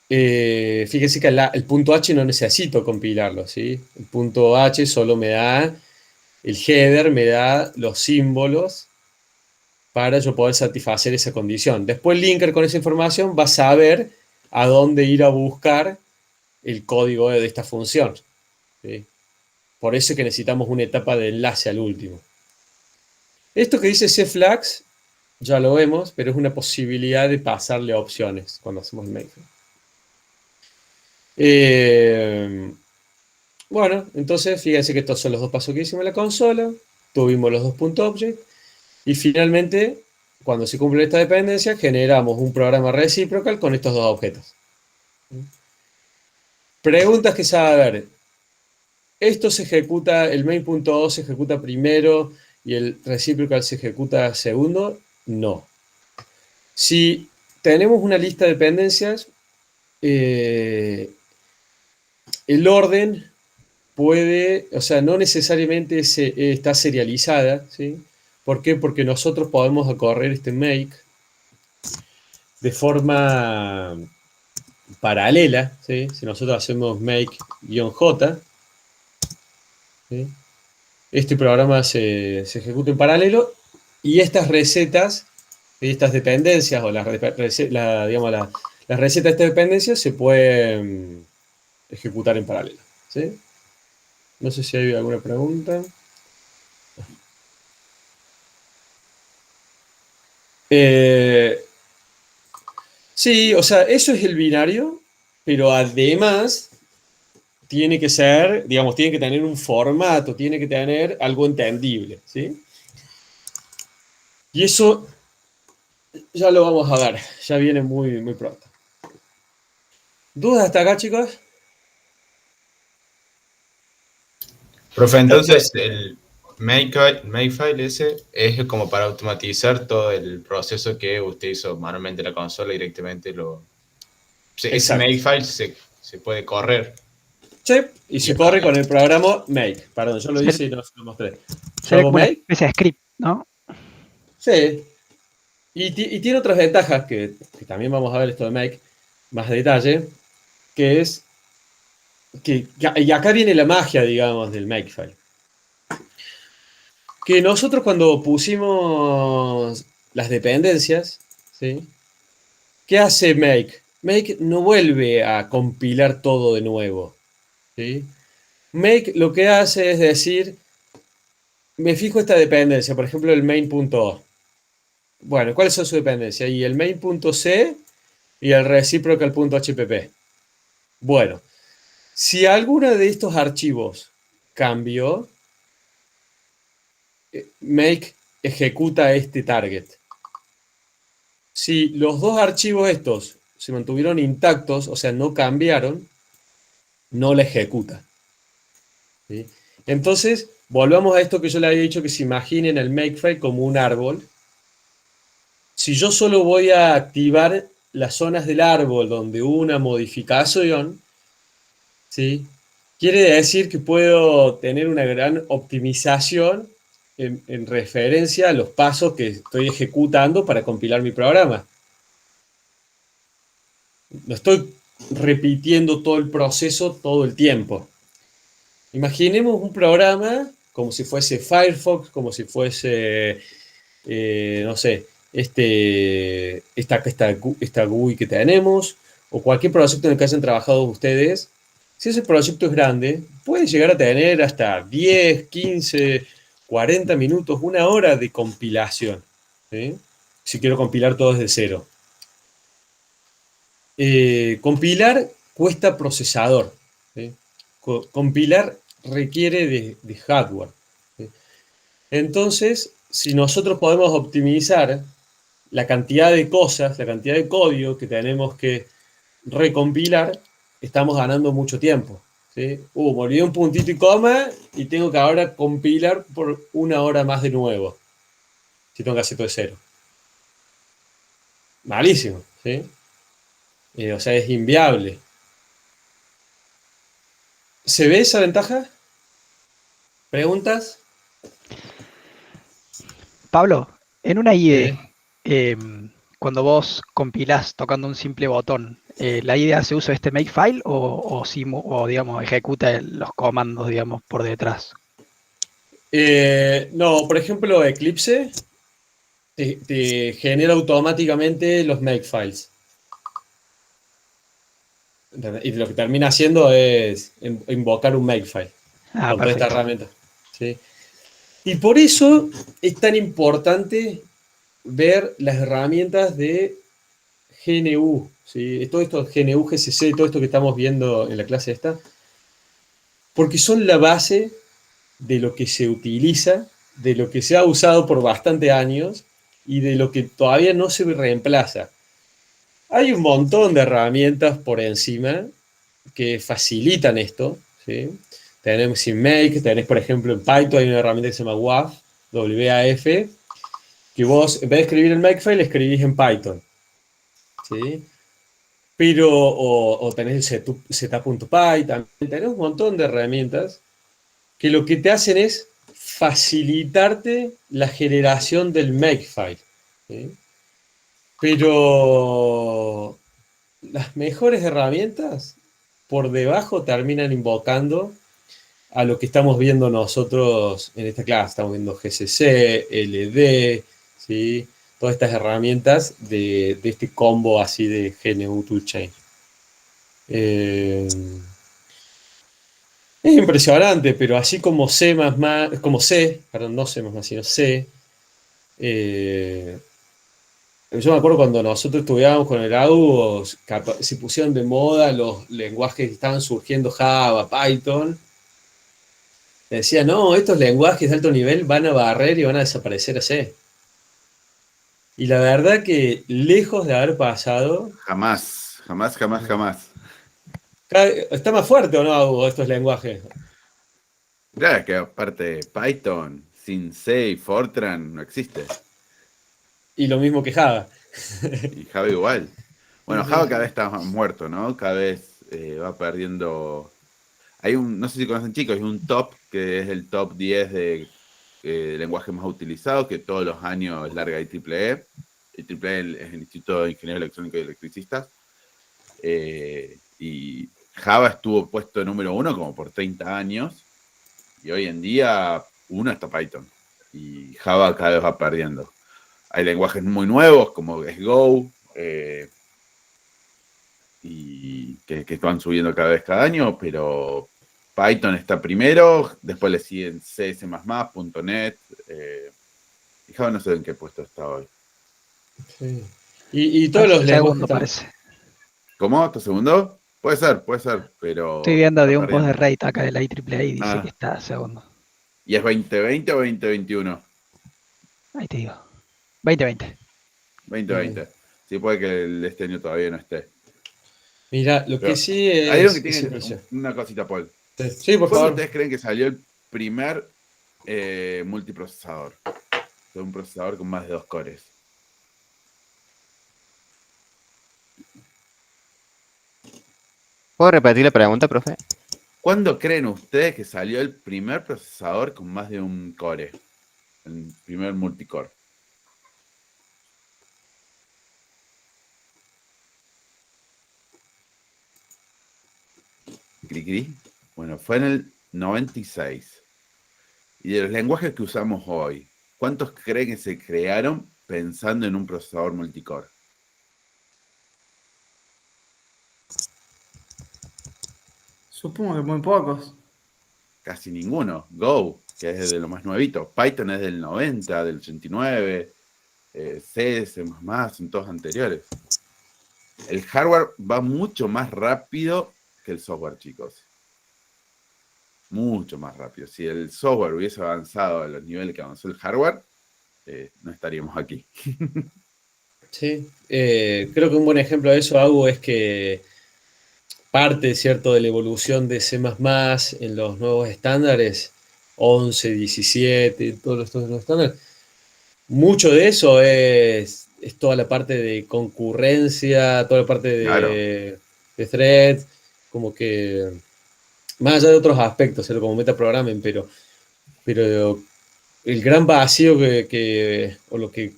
Fíjense que el punto H no necesito compilarlo, ¿sí? El punto H solo me da el header, me da los símbolos para yo poder satisfacer esa condición. Después el linker con esa información va a saber a dónde ir a buscar el código de esta función. ¿Sí? Por eso es que necesitamos una etapa de enlace al último. Esto que dice cflags, ya lo vemos, pero es una posibilidad de pasarle opciones cuando hacemos el Makefile. Bueno, entonces fíjense que estos son los dos pasos que hicimos en la consola. Tuvimos los dos .object. Y finalmente, cuando se cumple esta dependencia, generamos un programa reciprocal con estos dos objetos. Preguntas que saber. ¿Esto se ejecuta, el main.o se ejecuta primero y el reciprocal se ejecuta segundo? No. Si tenemos una lista de dependencias, el orden puede, o sea, no necesariamente está serializada, ¿sí? ¿Por qué? Porque nosotros podemos correr este make de forma paralela, ¿sí? Si nosotros hacemos make-j, ¿sí? Este programa se ejecuta en paralelo y estas recetas, estas dependencias o las recetas de estas dependencias se pueden ejecutar en paralelo, ¿sí? No sé si hay alguna pregunta. Sí, o sea, eso es el binario, pero además tiene que ser, digamos, tiene que tener un formato, tiene que tener algo entendible, ¿sí? Y eso ya lo vamos a ver, ya viene muy, muy pronto. ¿Dudas hasta acá, chicos? Profe, entonces el Makefile ese es como para automatizar todo el proceso que usted hizo manualmente en la consola directamente ese Exacto. Makefile se puede correr. Sí, y se corre con el programa make. Perdón, yo lo hice y no se lo mostré. Sería como una especie de script, ¿no? Sí. Y tiene otras ventajas que también vamos a ver esto de make más detalle, que es y acá viene la magia, digamos, del Makefile. Que nosotros cuando pusimos las dependencias, ¿sí? ¿Qué hace make? Make no vuelve a compilar todo de nuevo, ¿sí? Make lo que hace es decir, me fijo esta dependencia, por ejemplo el main.o. Bueno, ¿cuáles son sus dependencias? Y el main.c y el reciprocal.hpp. Bueno, si alguno de estos archivos cambió, make ejecuta este target. Si los dos archivos estos se mantuvieron intactos, o sea, no cambiaron, no la ejecuta. ¿Sí? Entonces, volvamos a esto que yo le había dicho, que se imaginen el Makefile como un árbol. Si yo solo voy a activar las zonas del árbol donde hubo una modificación, ¿sí? Quiere decir que puedo tener una gran optimización en referencia a los pasos que estoy ejecutando para compilar mi programa. No estoy repitiendo todo el proceso todo el tiempo. Imaginemos un programa como si fuese Firefox, como si fuese, no sé, esta GUI que tenemos, o cualquier proyecto en el que hayan trabajado ustedes. Si ese proyecto es grande, puede llegar a tener hasta 10, 15, 40 minutos, una hora de compilación, ¿sí? Si quiero compilar todo desde cero. Compilar cuesta procesador, ¿sí? Compilar requiere de hardware, ¿sí? Entonces, si nosotros podemos optimizar la cantidad de cosas, la cantidad de código que tenemos que recompilar, estamos ganando mucho tiempo, ¿sí? Me olvidé un puntito y coma y tengo que ahora compilar por una hora más de nuevo, si tengo que hacer todo de cero. Malísimo, ¿sí? O sea, es inviable. ¿Se ve esa ventaja? ¿Preguntas? Pablo, en una IDE, cuando vos compilás tocando un simple botón, ¿la IDE hace uso de este Makefile o digamos, ejecuta los comandos, digamos, por detrás? No, por ejemplo, Eclipse te genera automáticamente los makefiles. Y lo que termina haciendo es invocar un makefile Ah, con toda esta perfecto. herramienta. ¿Sí? Y por eso es tan importante ver las herramientas de GNU. ¿Sí? Todo esto, GNU, GCC, todo esto que estamos viendo en la clase esta, porque son la base de lo que se utiliza, de lo que se ha usado por bastantes años y de lo que todavía no se reemplaza. Hay un montón de herramientas por encima que facilitan esto, ¿sí? Tenemos sin Make, tenés por ejemplo en Python hay una herramienta que se llama WAF, W-A-F, que vos en vez de escribir en Makefile escribís en Python, ¿sí? Pero, o tenés el setup.py, también tenés un montón de herramientas que lo que te hacen es facilitarte la generación del Makefile, ¿sí? Pero las mejores herramientas por debajo terminan invocando a lo que estamos viendo nosotros en esta clase. Estamos viendo GCC, LD, ¿sí? Todas estas herramientas de este combo así de GNU Toolchain. Es impresionante, pero así como como C, perdón, no C++, sino C, yo me acuerdo cuando nosotros estudiábamos con el AU, se pusieron de moda los lenguajes que estaban surgiendo, Java, Python. Decía, no, estos lenguajes de alto nivel van a barrer y van a desaparecer a C. Y la verdad que lejos de haber pasado, Jamás, jamás, jamás, jamás. ¿está más fuerte o no, AU, estos lenguajes? Claro, que aparte Python, sin C y Fortran no existe. Y lo mismo que Java. Y Java igual. Bueno, Java cada vez está más muerto, ¿no? Cada vez va perdiendo. No sé si conocen chicos, hay un top que es el top 10 de lenguajes más utilizados, que todos los años larga IEEE. El IEEE es el Instituto de Ingeniería Electrónica y Electricistas. Y Java estuvo puesto número 1 como por 30 años. Y hoy en día uno está Python. Y Java cada vez va perdiendo. Hay lenguajes muy nuevos como es Go. Y que van subiendo cada año, pero Python está primero, después le siguen C, C++, .NET, y Java no sé en qué puesto está hoy. Sí. Y todos los lenguajes segundo, parece. ¿Cómo? ¿Otro segundo? Puede ser, pero... Estoy viendo de está un post de perdiendo. rate acá de la IEEE y dice Ah. que está segundo. ¿Y es 2020 o 2021? Ahí te digo. 2020. 2020. Sí, puede que este año todavía no esté. Mira, lo Pero que sí es... hay algo que tiene una cosita, Paul. Sí, por ¿Cuándo favor. ustedes creen que salió el primer multiprocesador? Un procesador con más de 2 cores. ¿Puedo repetir la pregunta, profe? ¿Cuándo creen ustedes que salió el primer procesador con más de un core? El primer multicore. ¿Cri-cri? Bueno, fue en el 96. Y de los lenguajes que usamos hoy, ¿cuántos creen que se crearon pensando en un procesador multicore? Supongo que muy pocos. Casi ninguno. Go, que es de lo más nuevito. Python es del 90, del 89. C, C++, son todos anteriores. El hardware va mucho más rápido que el software, chicos. Mucho más rápido. Si el software hubiese avanzado a los niveles que avanzó el hardware, no estaríamos aquí. Sí, creo que un buen ejemplo de eso, Agu, es que parte, ¿cierto?, de la evolución de C++ en los nuevos estándares, 11, 17, todos estos nuevos estándares, mucho de eso es toda la parte de concurrencia, toda la parte de, Claro. de thread, como que, más allá de otros aspectos, ¿cierto?, como metaprogramming, pero el gran vacío o lo que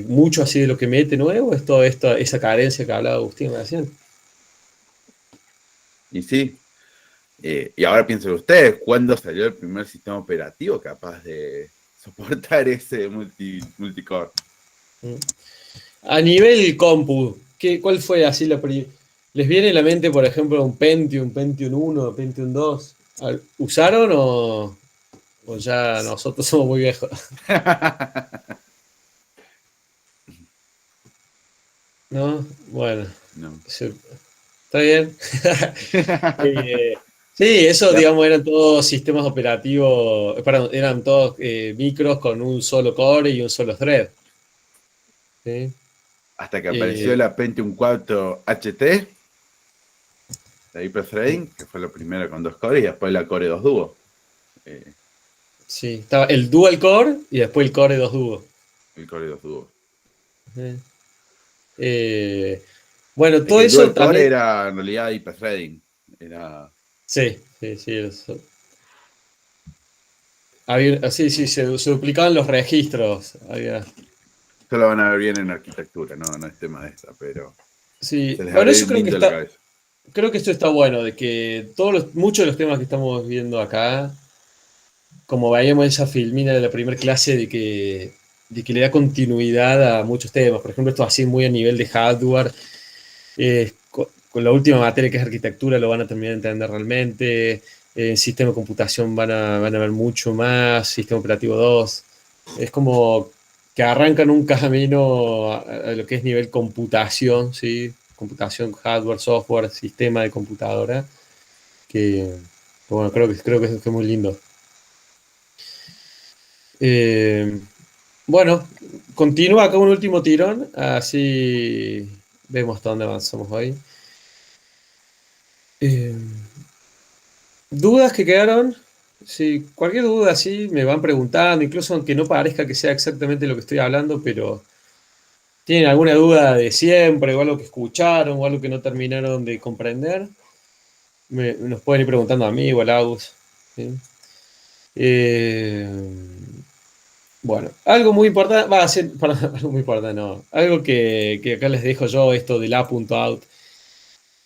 mucho así de lo que mete nuevo es toda esa carencia que hablaba Agustín recién. Y sí. Y ahora piensen ustedes, ¿cuándo salió el primer sistema operativo capaz de soportar ese multicore? A nivel compu, ¿cuál fue así ¿Les viene a la mente, por ejemplo, un Pentium 1, Pentium 2? ¿Usaron o ya nosotros somos muy viejos? ¿No? Bueno. No. ¿Está bien? Sí, eso, digamos, eran todos sistemas operativos, perdón, eran todos micros con un solo core y un solo thread. ¿Sí? Hasta que apareció la Pentium 4 HT, la Hyper-Threading, que fue la primera con 2 cores, y después la Core 2 Duo. Sí, estaba el Dual Core y después el Core 2 Duo. El Core 2 Duo. Bueno, todo el eso Dual Core también... era en realidad Hyper-Threading. Era... Sí, eso. Sí, se duplicaban los registros. Esto lo van a ver bien en arquitectura, no es tema de esta, pero... Sí, se les bueno, abre eso un lindo la cabeza. creo que esto está bueno, de que muchos de los temas que estamos viendo acá, como veíamos esa filmina de la primera clase, de que le da continuidad a muchos temas. Por ejemplo, esto así muy a nivel de hardware. Con la última materia que es arquitectura lo van a terminar de entender realmente. En sistema de computación van a ver mucho más, sistema operativo 2. Es como que arrancan un camino a lo que es nivel computación, ¿sí? Computación, hardware, software, sistema de computadora, que bueno, creo que es muy lindo. Bueno, continúa acá un último tirón, así vemos hasta dónde avanzamos hoy. ¿Dudas que quedaron? Si cualquier duda así me van preguntando, incluso aunque no parezca que sea exactamente lo que estoy hablando, pero tienen alguna duda de siempre, o algo que escucharon, o algo que no terminaron de comprender, nos pueden ir preguntando a mí o a Laus. ¿Sí? Bueno, algo muy importante, va a ser, algo muy importante, no, algo que acá les dejo yo, esto del A.out,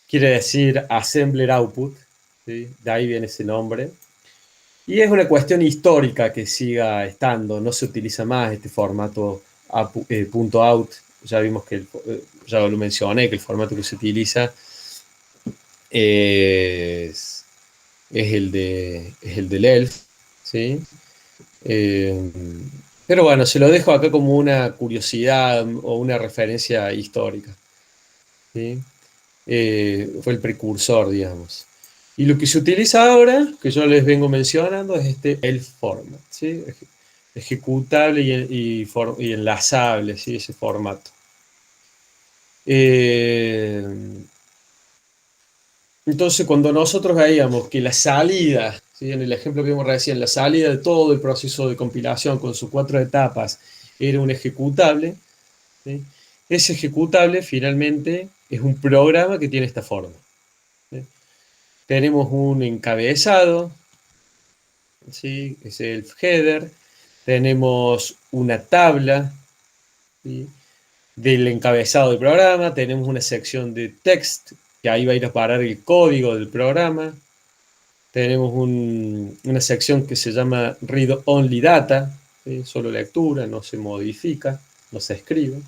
quiere decir Assembler Output, ¿sí? De ahí viene ese nombre. Y es una cuestión histórica que siga estando, no se utiliza más este formato .out, ya vimos que, ya lo mencioné, que el formato que se utiliza es el del ELF, ¿sí? Pero bueno, se lo dejo acá como una curiosidad o una referencia histórica, ¿sí? Fue el precursor, digamos. Y lo que se utiliza ahora, que yo les vengo mencionando, es este ELF format, ¿sí? Ejecutable y enlazable, ¿sí? Ese formato. Entonces, cuando nosotros veíamos que la salida, ¿sí? En el ejemplo que vimos recién, la salida de todo el proceso de compilación con sus 4 etapas era un ejecutable, ¿sí? Ese ejecutable finalmente es un programa que tiene esta forma. ¿Sí? Tenemos un encabezado, ¿sí? Es el header. Tenemos una tabla, ¿sí? Del encabezado del programa. Tenemos una sección de text, que ahí va a ir a parar el código del programa. Tenemos una sección que se llama Read Only Data, ¿sí? Solo lectura, no se modifica, no se escribe.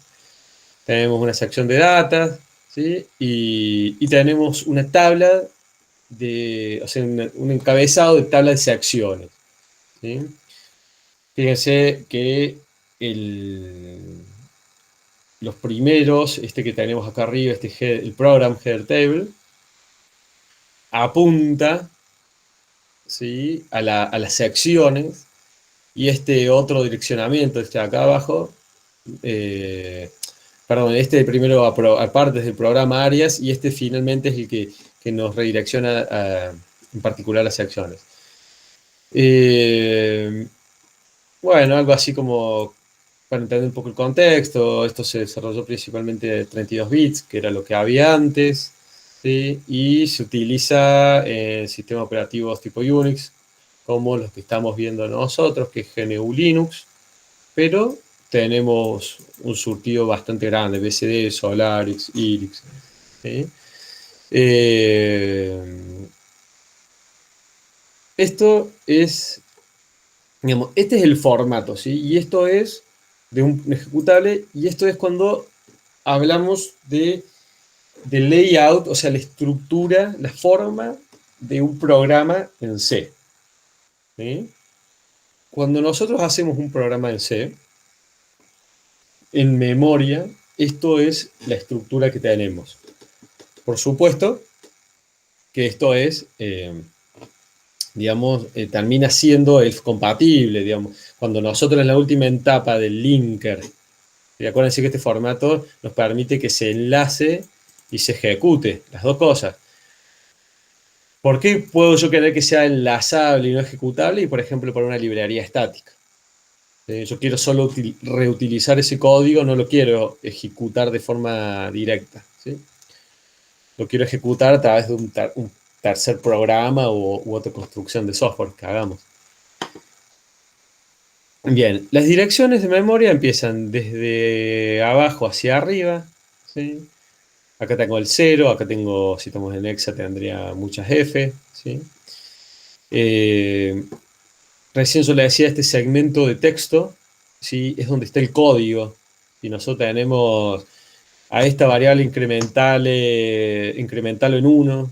Tenemos una sección de datas, ¿sí? Y tenemos una tabla o sea, un encabezado de tabla de secciones, ¿sí? Fíjense que los primeros, este que tenemos acá arriba, el program header table, apunta, ¿sí? a las secciones, y este otro direccionamiento, este de acá abajo, perdón, este primero a partes del programa áreas, y este finalmente es el que nos redirecciona en particular las secciones. Bueno, algo así como, para entender un poco el contexto, esto se desarrolló principalmente de 32 bits, que era lo que había antes, ¿sí? Y se utiliza en sistemas operativos tipo Unix, como los que estamos viendo nosotros, que es GNU Linux, pero tenemos un surtido bastante grande, BSD, Solaris, Irix, ¿sí? Esto es, digamos, este es el formato, ¿sí? Y esto es de un ejecutable, y esto es cuando hablamos de layout, o sea, la estructura, la forma de un programa en C. ¿Sí? Cuando nosotros hacemos un programa en C, en memoria, esto es la estructura que tenemos. Por supuesto que esto es, digamos, termina siendo el compatible, digamos. Cuando nosotros en la última etapa del linker, y acuérdense que este formato nos permite que se enlace y se ejecute, las dos cosas. ¿Por qué puedo yo querer que sea enlazable y no ejecutable? Y, por ejemplo, por una librería estática. Yo quiero solo reutilizar ese código, no lo quiero ejecutar de forma directa, ¿sí? Lo quiero ejecutar a través de un tercer programa u otra construcción de software que hagamos. Bien, las direcciones de memoria empiezan desde abajo hacia arriba, ¿sí? Acá tengo el 0, acá tengo, si estamos en hexa, tendría muchas F, ¿sí? Recién yo le decía, este segmento de texto, ¿sí? Es donde está el código. Y nosotros tenemos a esta variable incremental en 1,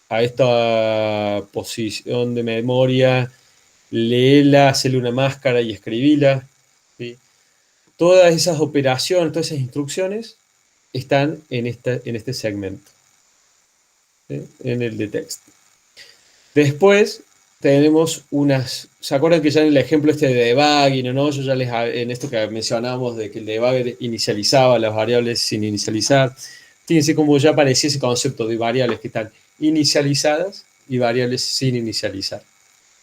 a esta posición de memoria, léela, hacerle una máscara y escribíla, ¿sí? Todas esas operaciones, todas esas instrucciones están en este segmento, ¿sí? En el de texto. Después tenemos unas, ¿se acuerdan que ya en el ejemplo este de debugging, ¿no? Yo ya en esto que mencionábamos de que el debugger inicializaba las variables sin inicializar, fíjense cómo ya aparecía ese concepto de variables que están inicializadas y variables sin inicializar,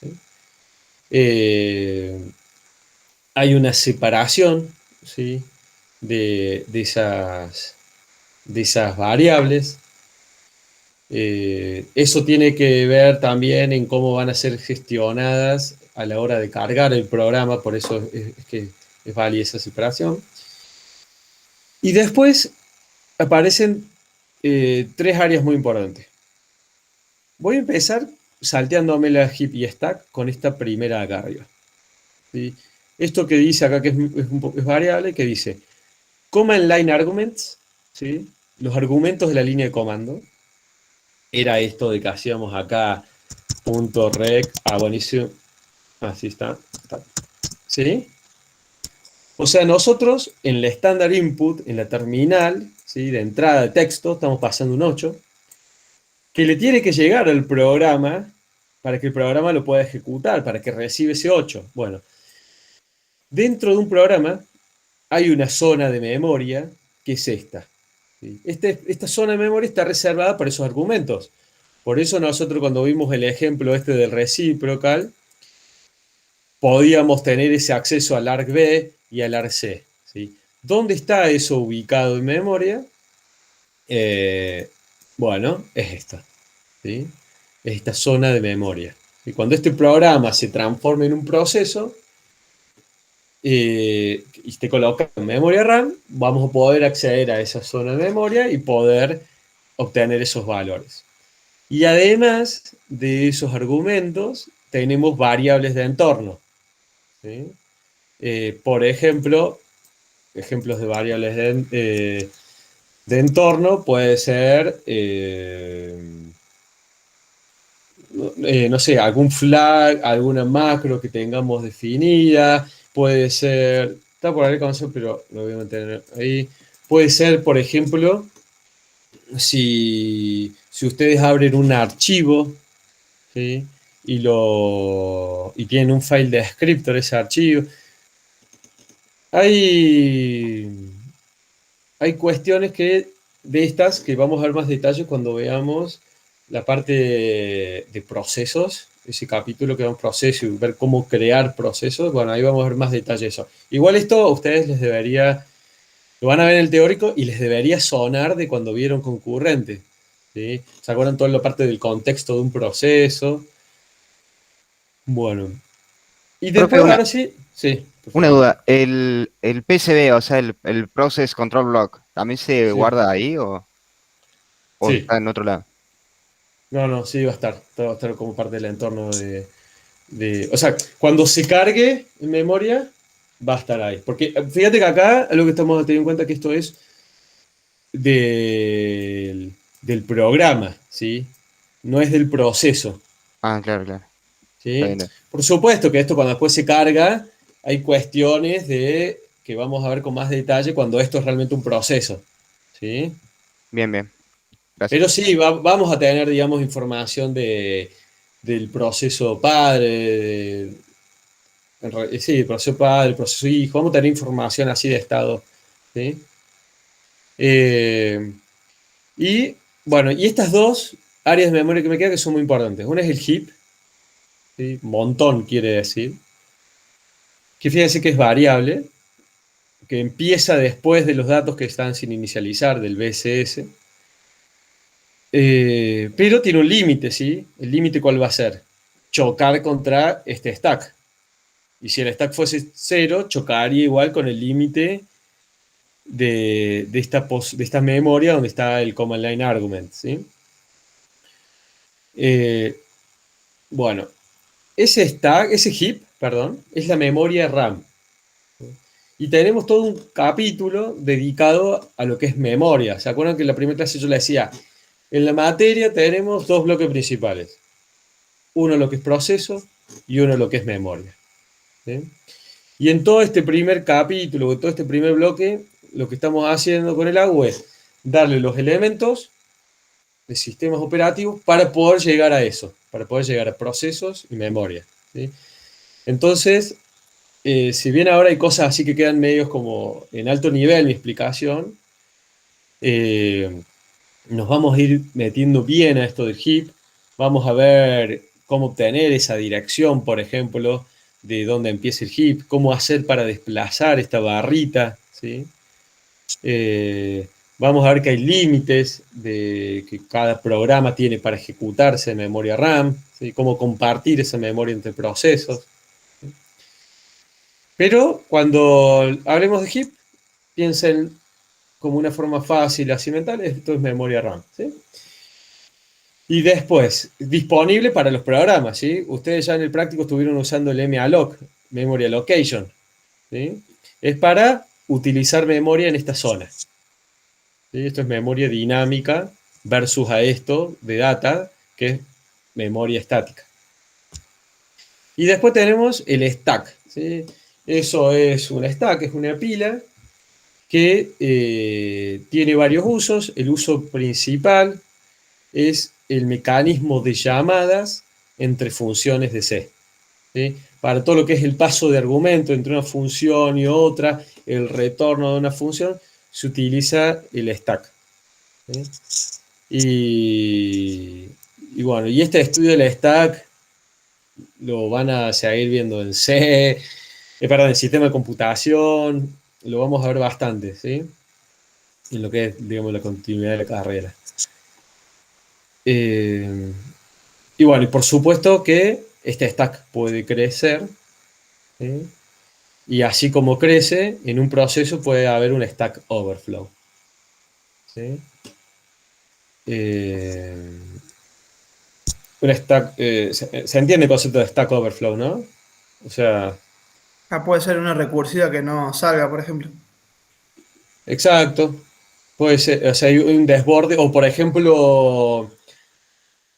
¿sí? Hay una separación, ¿sí? de esas variables. Eso tiene que ver también en cómo van a ser gestionadas a la hora de cargar el programa, por eso es que es válida esa separación. Y después aparecen 3 áreas muy importantes. Voy a empezar salteándome la heap y stack con esta primera acá arriba, ¿sí? Esto que dice acá, que es variable, que dice command line arguments, ¿sí? Los argumentos de la línea de comando. Era esto de que hacíamos acá .rec, buenísimo, así está, ¿sí? O sea, nosotros en la standard input, en la terminal, ¿sí? De entrada de texto, estamos pasando un 8, que le tiene que llegar al programa para que el programa lo pueda ejecutar, para que reciba ese 8. Bueno, dentro de un programa hay una zona de memoria que es esta, ¿sí? Esta zona de memoria está reservada para esos argumentos. Por eso nosotros cuando vimos el ejemplo este del reciprocal, podíamos tener ese acceso al argv y al argc, ¿sí? ¿Dónde está eso ubicado en memoria? Bueno, es esta, ¿sí? Es esta zona de memoria. Y cuando este programa se transforme en un proceso y esté colocado en memoria RAM, vamos a poder acceder a esa zona de memoria y poder obtener esos valores. Y además de esos argumentos, tenemos variables de entorno, ¿sí? Por ejemplo, ejemplos de variables de entorno puede ser, no sé, algún flag, alguna macro que tengamos definida, puede ser, está por ahí el concepto, pero lo voy a mantener ahí. Puede ser, por ejemplo, si ustedes abren un archivo, ¿sí? y tienen un file descriptor ese archivo, hay cuestiones de estas que vamos a ver más detalles cuando veamos la parte de procesos, ese capítulo que va en proceso y ver cómo crear procesos. Bueno, ahí vamos a ver más detalles de eso. Igual esto a ustedes les debería, lo van a ver en el teórico y les debería sonar de cuando vieron concurrente, ¿sí? ¿Se acuerdan toda la parte del contexto de un proceso? Bueno. Y después, Profe, ahora sí. Sí. una duda. ¿El PCB, o sea, el Process Control Block, también se Sí. guarda ahí o Sí. está en otro lado? No, sí, va a estar como parte del entorno o sea, cuando se cargue en memoria, va a estar ahí. Porque fíjate que acá lo que estamos teniendo en cuenta es que esto es del programa, ¿sí? No es del proceso. Ah, claro, claro. ¿Sí? Está bien. Por supuesto que esto cuando después se carga, hay cuestiones de que vamos a ver con más detalle cuando esto es realmente un proceso. ¿Sí? Bien, bien. Gracias. Pero sí, vamos a tener, digamos, información del proceso padre, sí, el proceso padre, el proceso hijo, vamos a tener información así de estado. ¿Sí? Eh, y bueno, y estas dos áreas de memoria que me quedan que son muy importantes. Una es el heap, ¿sí? Montón quiere decir, que fíjense que es variable, que empieza después de los datos que están sin inicializar del BSS, pero tiene un límite, ¿sí? ¿El límite cuál va a ser? Chocar contra este stack. Y si el stack fuese 0, chocaría igual con el límite de esta memoria donde está el command line argument, ¿sí? Bueno, ese heap, perdón, es la memoria RAM. Y tenemos todo un capítulo dedicado a lo que es memoria. ¿Se acuerdan que en la primera clase yo le decía, en la materia tenemos dos bloques principales? Uno lo que es proceso y uno lo que es memoria. ¿Sí? Y en todo este primer capítulo, en todo este primer bloque, lo que estamos haciendo con el AGU es darle los elementos de sistemas operativos para poder llegar a eso, para poder llegar a procesos y memoria. ¿Sí? Entonces, si bien ahora hay cosas así que quedan medios como en alto nivel mi explicación, nos vamos a ir metiendo bien a esto del heap, vamos a ver cómo obtener esa dirección, por ejemplo, de dónde empieza el heap, cómo hacer para desplazar esta barrita, ¿sí? Vamos a ver que hay límites que cada programa tiene para ejecutarse en memoria RAM, ¿sí? Cómo compartir esa memoria entre procesos. ¿Sí? Pero cuando hablemos de heap, piensen como una forma fácil, así mental, esto es memoria RAM. ¿Sí? Y después, disponible para los programas. ¿Sí? Ustedes ya en el práctico estuvieron usando el malloc, Memory Allocation. ¿Sí? Es para utilizar memoria en esta zona. ¿Sí? Esto es memoria dinámica versus a esto de data, que es memoria estática. Y después tenemos el stack. ¿Sí? Eso es un stack, es una pila que tiene varios usos. El uso principal es el mecanismo de llamadas entre funciones de C. ¿Sí? Para todo lo que es el paso de argumento entre una función y otra, el retorno de una función, se utiliza el stack. ¿Sí? Y bueno, y este estudio del stack lo van a seguir viendo en C, perdón, en sistema de computación, lo vamos a ver bastante, ¿sí? En lo que es, digamos, la continuidad de la carrera. Y bueno, y por supuesto que este stack puede crecer, ¿sí? Y así como crece, en un proceso puede haber un stack overflow. ¿Sí? Un stack, se entiende el concepto de stack overflow, ¿no? O sea... Puede ser una recursiva que no salga, por ejemplo. Exacto. Puede ser, o sea, hay un desborde, o por ejemplo,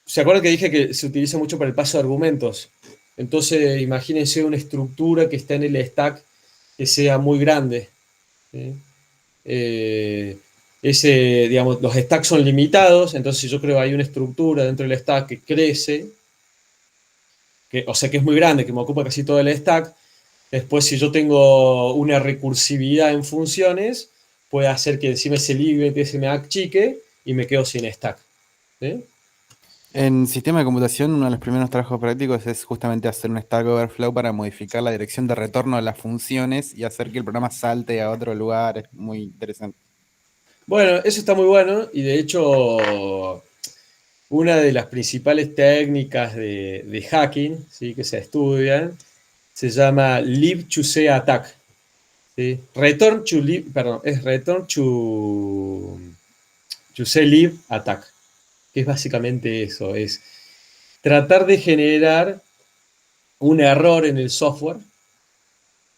¿se acuerdan que dije que se utiliza mucho para el paso de argumentos? Entonces, imagínense una estructura que está en el stack que sea muy grande. ¿Sí? Digamos, los stacks son limitados, entonces yo creo que hay una estructura dentro del stack que crece, o sea que es muy grande, que me ocupa casi todo el stack. Después, si yo tengo una recursividad en funciones, puede hacer que encima ese límite se me achique y me quedo sin stack. ¿Sí? En sistema de computación, uno de los primeros trabajos prácticos es justamente hacer un Stack Overflow para modificar la dirección de retorno de las funciones y hacer que el programa salte a otro lugar. Es muy interesante. Bueno, eso está muy bueno y de hecho una de las principales técnicas de hacking, ¿sí? Que se estudian se llama Leave to C Attack. ¿Sí? Return to C Leave Attack, que es básicamente eso, es tratar de generar un error en el software,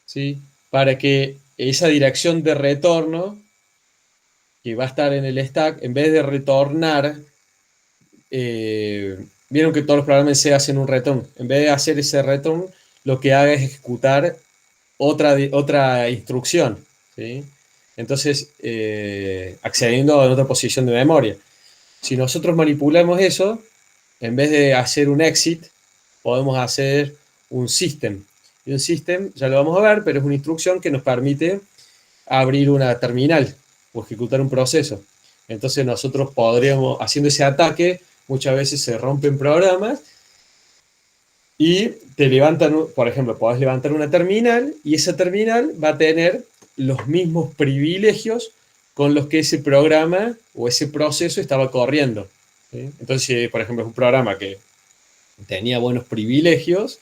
¿sí? para que esa dirección de retorno que va a estar en el stack, en vez de retornar, vieron que todos los programas se hacen un return. En vez de hacer ese return, lo que haga es ejecutar otra instrucción, ¿sí? Entonces, accediendo a otra posición de memoria. Si nosotros manipulamos eso, en vez de hacer un exit, podemos hacer un system. Y un system, ya lo vamos a ver, pero es una instrucción que nos permite abrir una terminal o ejecutar un proceso. Entonces nosotros podríamos, haciendo ese ataque, muchas veces se rompen programas y te levantan, por ejemplo, podés levantar una terminal y esa terminal va a tener los mismos privilegios con los que ese programa o ese proceso estaba corriendo, ¿sí? Entonces, por ejemplo, es un programa que tenía buenos privilegios,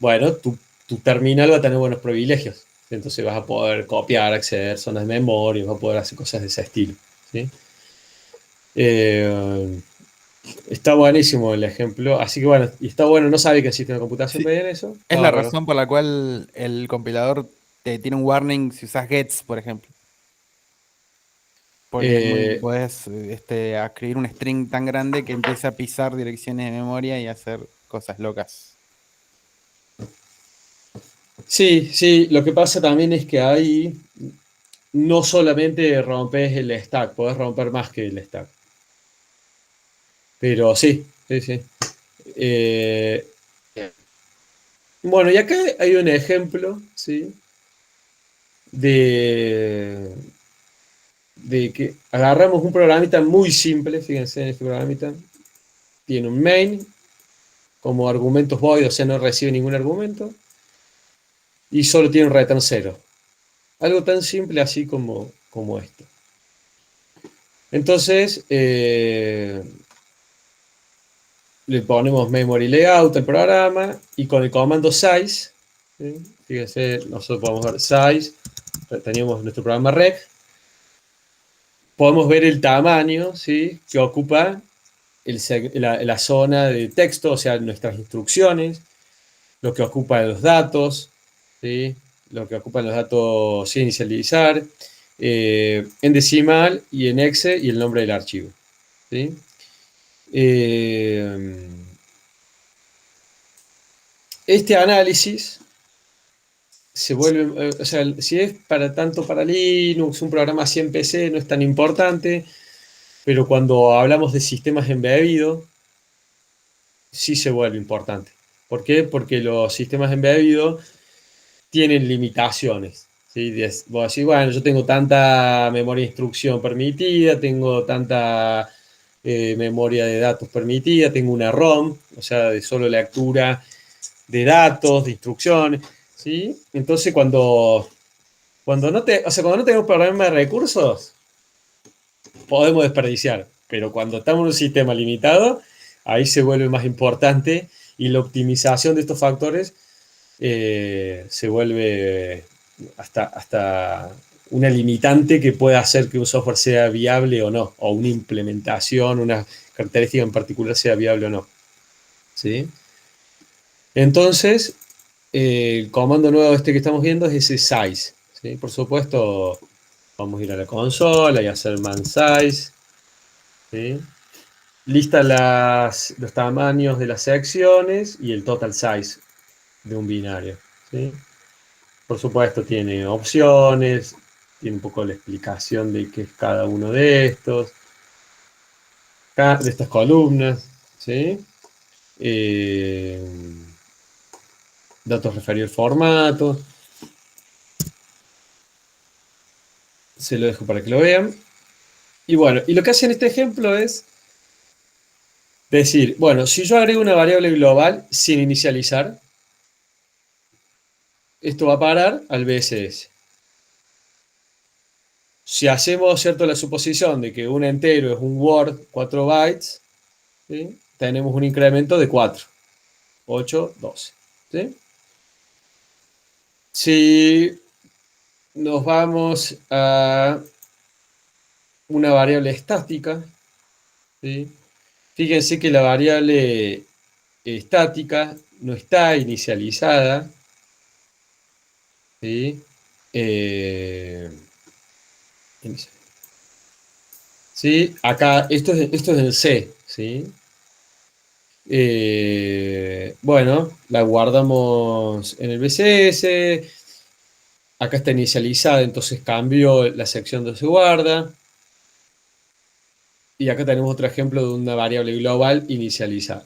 bueno, tu terminal va a tener buenos privilegios. Entonces vas a poder copiar, acceder zonas de memoria, vas a poder hacer cosas de ese estilo, ¿sí? Está buenísimo el ejemplo. Así que bueno, y está bueno, no sabe que existe una computación Sí. medida en eso. Es la Bárbaro. razón por la cual el compilador te tiene un warning si usas gets, por ejemplo. Porque puedes escribir un string tan grande que empieza a pisar direcciones de memoria y hacer cosas locas. Sí, sí, lo que pasa también es que ahí no solamente rompes el stack, podés romper más que el stack. Pero sí, sí, sí. Bueno, y acá hay un ejemplo, ¿sí? De que agarramos un programita muy simple, fíjense en este programita, tiene un main, como argumentos void, o sea, no recibe ningún argumento, y solo tiene un return 0. Algo tan simple así como esto. Entonces, le ponemos memory layout al programa, y con el comando size, ¿sí? Fíjense, nosotros podemos ver size, teníamos nuestro programa rec, podemos ver el tamaño, ¿sí?, que ocupa la zona de texto, o sea, nuestras instrucciones, lo que ocupa los datos, ¿sí?, lo que ocupan los datos sin inicializar, en decimal y en exe y el nombre del archivo, ¿sí? Este análisis se vuelve, o sea, si es tanto para Linux, un programa así en PC no es tan importante, pero cuando hablamos de sistemas embebidos, sí se vuelve importante. ¿Por qué? Porque los sistemas embebidos tienen limitaciones, ¿sí? Vos decís, bueno, yo tengo tanta memoria de instrucción permitida, tengo tanta memoria de datos permitida, tengo una ROM, o sea, de solo lectura de datos, de instrucciones, ¿sí? Entonces, cuando no tenemos problema de recursos, podemos desperdiciar, pero cuando estamos en un sistema limitado, ahí se vuelve más importante y la optimización de estos factores se vuelve hasta una limitante que puede hacer que un software sea viable o no, o una implementación, una característica en particular sea viable o no, ¿sí? Entonces, el comando nuevo que estamos viendo es ese size, ¿sí? Por supuesto, vamos a ir a la consola y hacer man size, ¿sí? Lista los tamaños de las secciones y el total size de un binario, ¿sí? Por supuesto, tiene opciones, tiene un poco la explicación de qué es cada uno de estos, de estas columnas, ¿sí? Datos referidos al formato. Se lo dejo para que lo vean. Y bueno, y lo que hace en este ejemplo es decir, bueno, si yo agrego una variable global sin inicializar, esto va a parar al BSS. Si hacemos, ¿cierto?, la suposición de que un entero es un word 4 bytes, ¿sí?, tenemos un incremento de 4, 8, 12. ¿Sí? Si nos vamos a una variable estática, ¿sí?, fíjense que la variable estática no está inicializada, ¿sí? ¿Sí? Acá, esto es en C, ¿sí? Bueno, la guardamos en el BCS. Acá está inicializada, entonces cambio la sección donde se guarda. Y acá tenemos otro ejemplo de una variable global inicializada.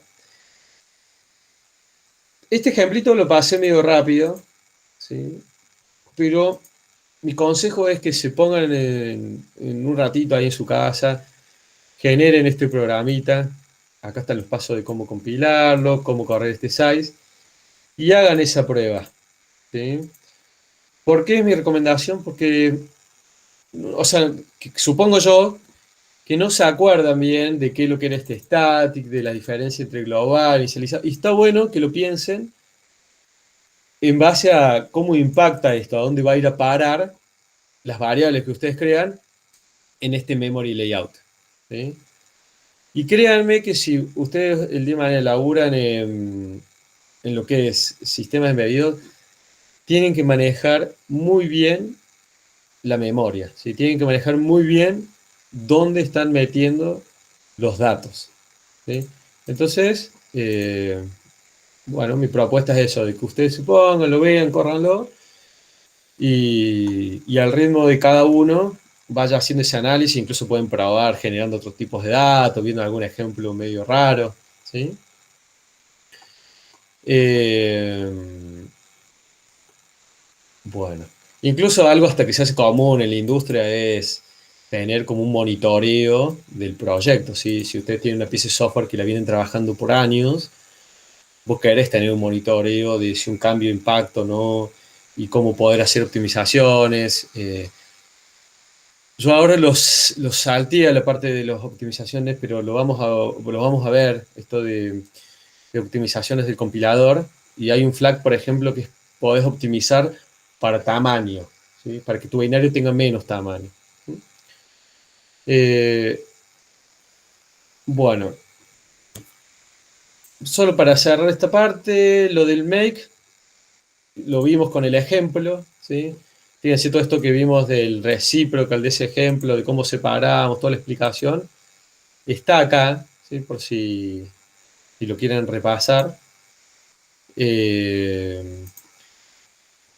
Este ejemplito lo pasé medio rápido, ¿sí? Pero mi consejo es que se pongan en un ratito ahí en su casa, generen este programita. Acá están los pasos de cómo compilarlo, cómo correr este size, y hagan esa prueba, ¿sí? ¿Por qué es mi recomendación? Porque, o sea, supongo yo que no se acuerdan bien de qué es lo que era este static, de la diferencia entre global y inicializado. Y está bueno que lo piensen en base a cómo impacta esto, a dónde va a ir a parar las variables que ustedes crean en este memory layout, ¿sí? Y créanme que si ustedes el día de mañana laburan en lo que es sistemas embebidos, tienen que manejar muy bien la memoria, ¿sí? Tienen que manejar muy bien dónde están metiendo los datos, ¿sí? Entonces, bueno, mi propuesta es eso, de que ustedes se pongan, lo vean, córranlo, y al ritmo de cada uno vaya haciendo ese análisis, incluso pueden probar generando otros tipos de datos, viendo algún ejemplo medio raro, ¿sí? Bueno, incluso algo hasta que se hace común en la industria es tener como un monitoreo del proyecto, ¿sí? Si ustedes tienen una pieza de software que la vienen trabajando por años, vos querés tener un monitoreo de si un cambio impacta o no, y cómo poder hacer optimizaciones. Yo ahora los salté a la parte de las optimizaciones, pero lo vamos a ver, esto de optimizaciones del compilador, y hay un flag, por ejemplo, que podés optimizar para tamaño, ¿sí? Para que tu binario tenga menos tamaño, ¿sí? Bueno, solo para cerrar esta parte, lo del make, lo vimos con el ejemplo, ¿sí? Fíjense todo esto que vimos del reciprocal, de ese ejemplo, de cómo separamos, toda la explicación, está acá, ¿sí? Por si lo quieren repasar.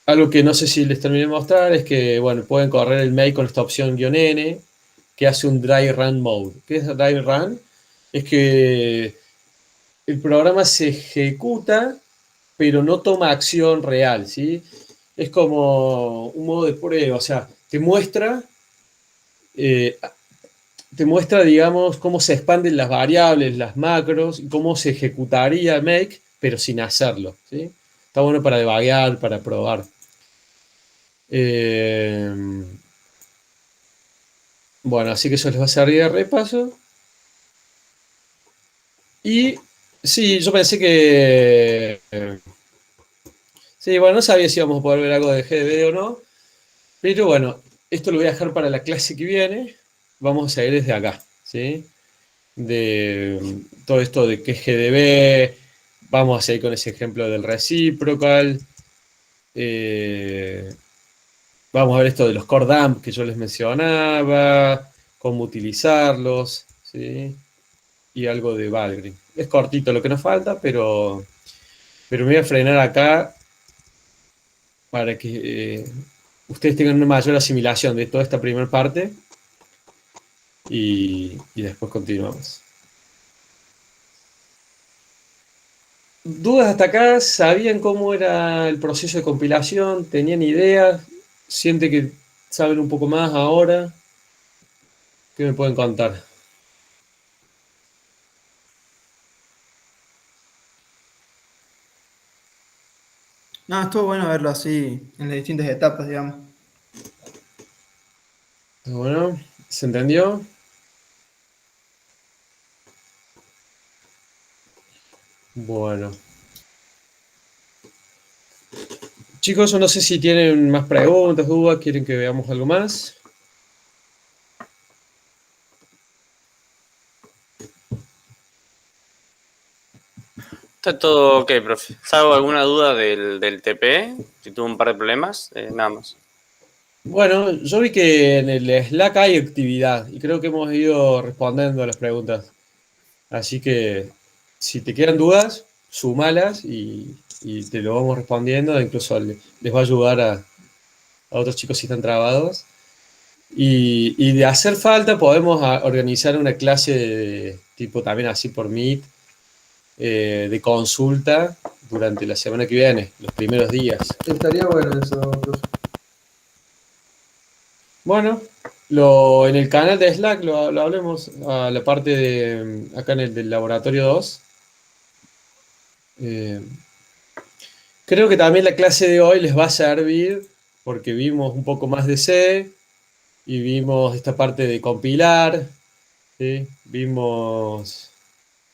Algo que no sé si les terminé de mostrar es que, bueno, pueden correr el make con esta opción "-n", que hace un dry run mode. ¿Qué es dry run? Es que el programa se ejecuta, pero no toma acción real, ¿sí? Es como un modo de prueba, o sea, eh, digamos, cómo se expanden las variables, las macros, y cómo se ejecutaría make, pero sin hacerlo, ¿sí? Está bueno para debuguear, para probar. Bueno, así que eso les va a servir de repaso. Y sí, yo pensé que... sí, bueno, no sabía si íbamos a poder ver algo de GDB o no. Pero bueno, esto lo voy a dejar para la clase que viene. Vamos a seguir desde acá, ¿sí? De todo esto de qué es GDB. Vamos a seguir con ese ejemplo del reciprocal. Vamos a ver esto de los core dump que yo les mencionaba, cómo utilizarlos, ¿sí? Y algo de Valgrind. Es cortito lo que nos falta, pero me voy a frenar acá para que ustedes tengan una mayor asimilación de toda esta primera parte y después continuamos. ¿Dudas hasta acá? ¿Sabían cómo era el proceso de compilación? ¿Tenían ideas? ¿Sienten que saben un poco más ahora? ¿Qué me pueden contar? No, estuvo bueno verlo así, en las distintas etapas, digamos. Bueno, ¿se entendió? Bueno. Chicos, yo no sé si tienen más preguntas, dudas, quieren que veamos algo más. Está todo ok, profe. ¿Salvo alguna duda del TP? Si tuvo un par de problemas, nada más. Bueno, yo vi que en el Slack hay actividad y creo que hemos ido respondiendo a las preguntas. Así que si te quedan dudas, sumalas y te lo vamos respondiendo. Incluso les va a ayudar a otros chicos si están trabados. Y de hacer falta podemos organizar una clase tipo también así por Meet, de consulta durante la semana que viene, los primeros días. Estaría bueno eso, profe. Bueno, en el canal de Slack lo hablemos a la parte de acá del laboratorio 2. Creo que también la clase de hoy les va a servir porque vimos un poco más de C y vimos esta parte de compilar, ¿sí? Vimos,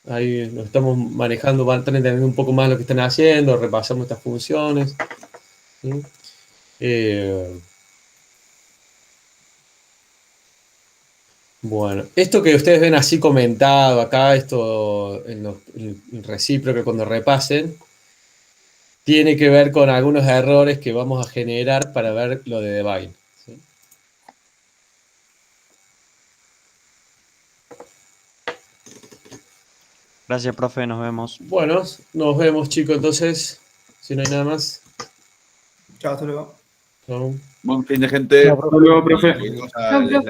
ahí nos estamos manejando, van a estar entendiendo un poco más lo que están haciendo, repasamos estas funciones, ¿sí? Bueno, esto que ustedes ven así comentado acá, esto en recíproco cuando repasen, tiene que ver con algunos errores que vamos a generar para ver lo de Devine, ¿sí? Gracias, profe, nos vemos. Bueno, nos vemos, chicos, entonces, si no hay nada más. Chao, hasta luego. Chao. Buen fin de gente. Hasta luego, profe. Cualquier cosa, les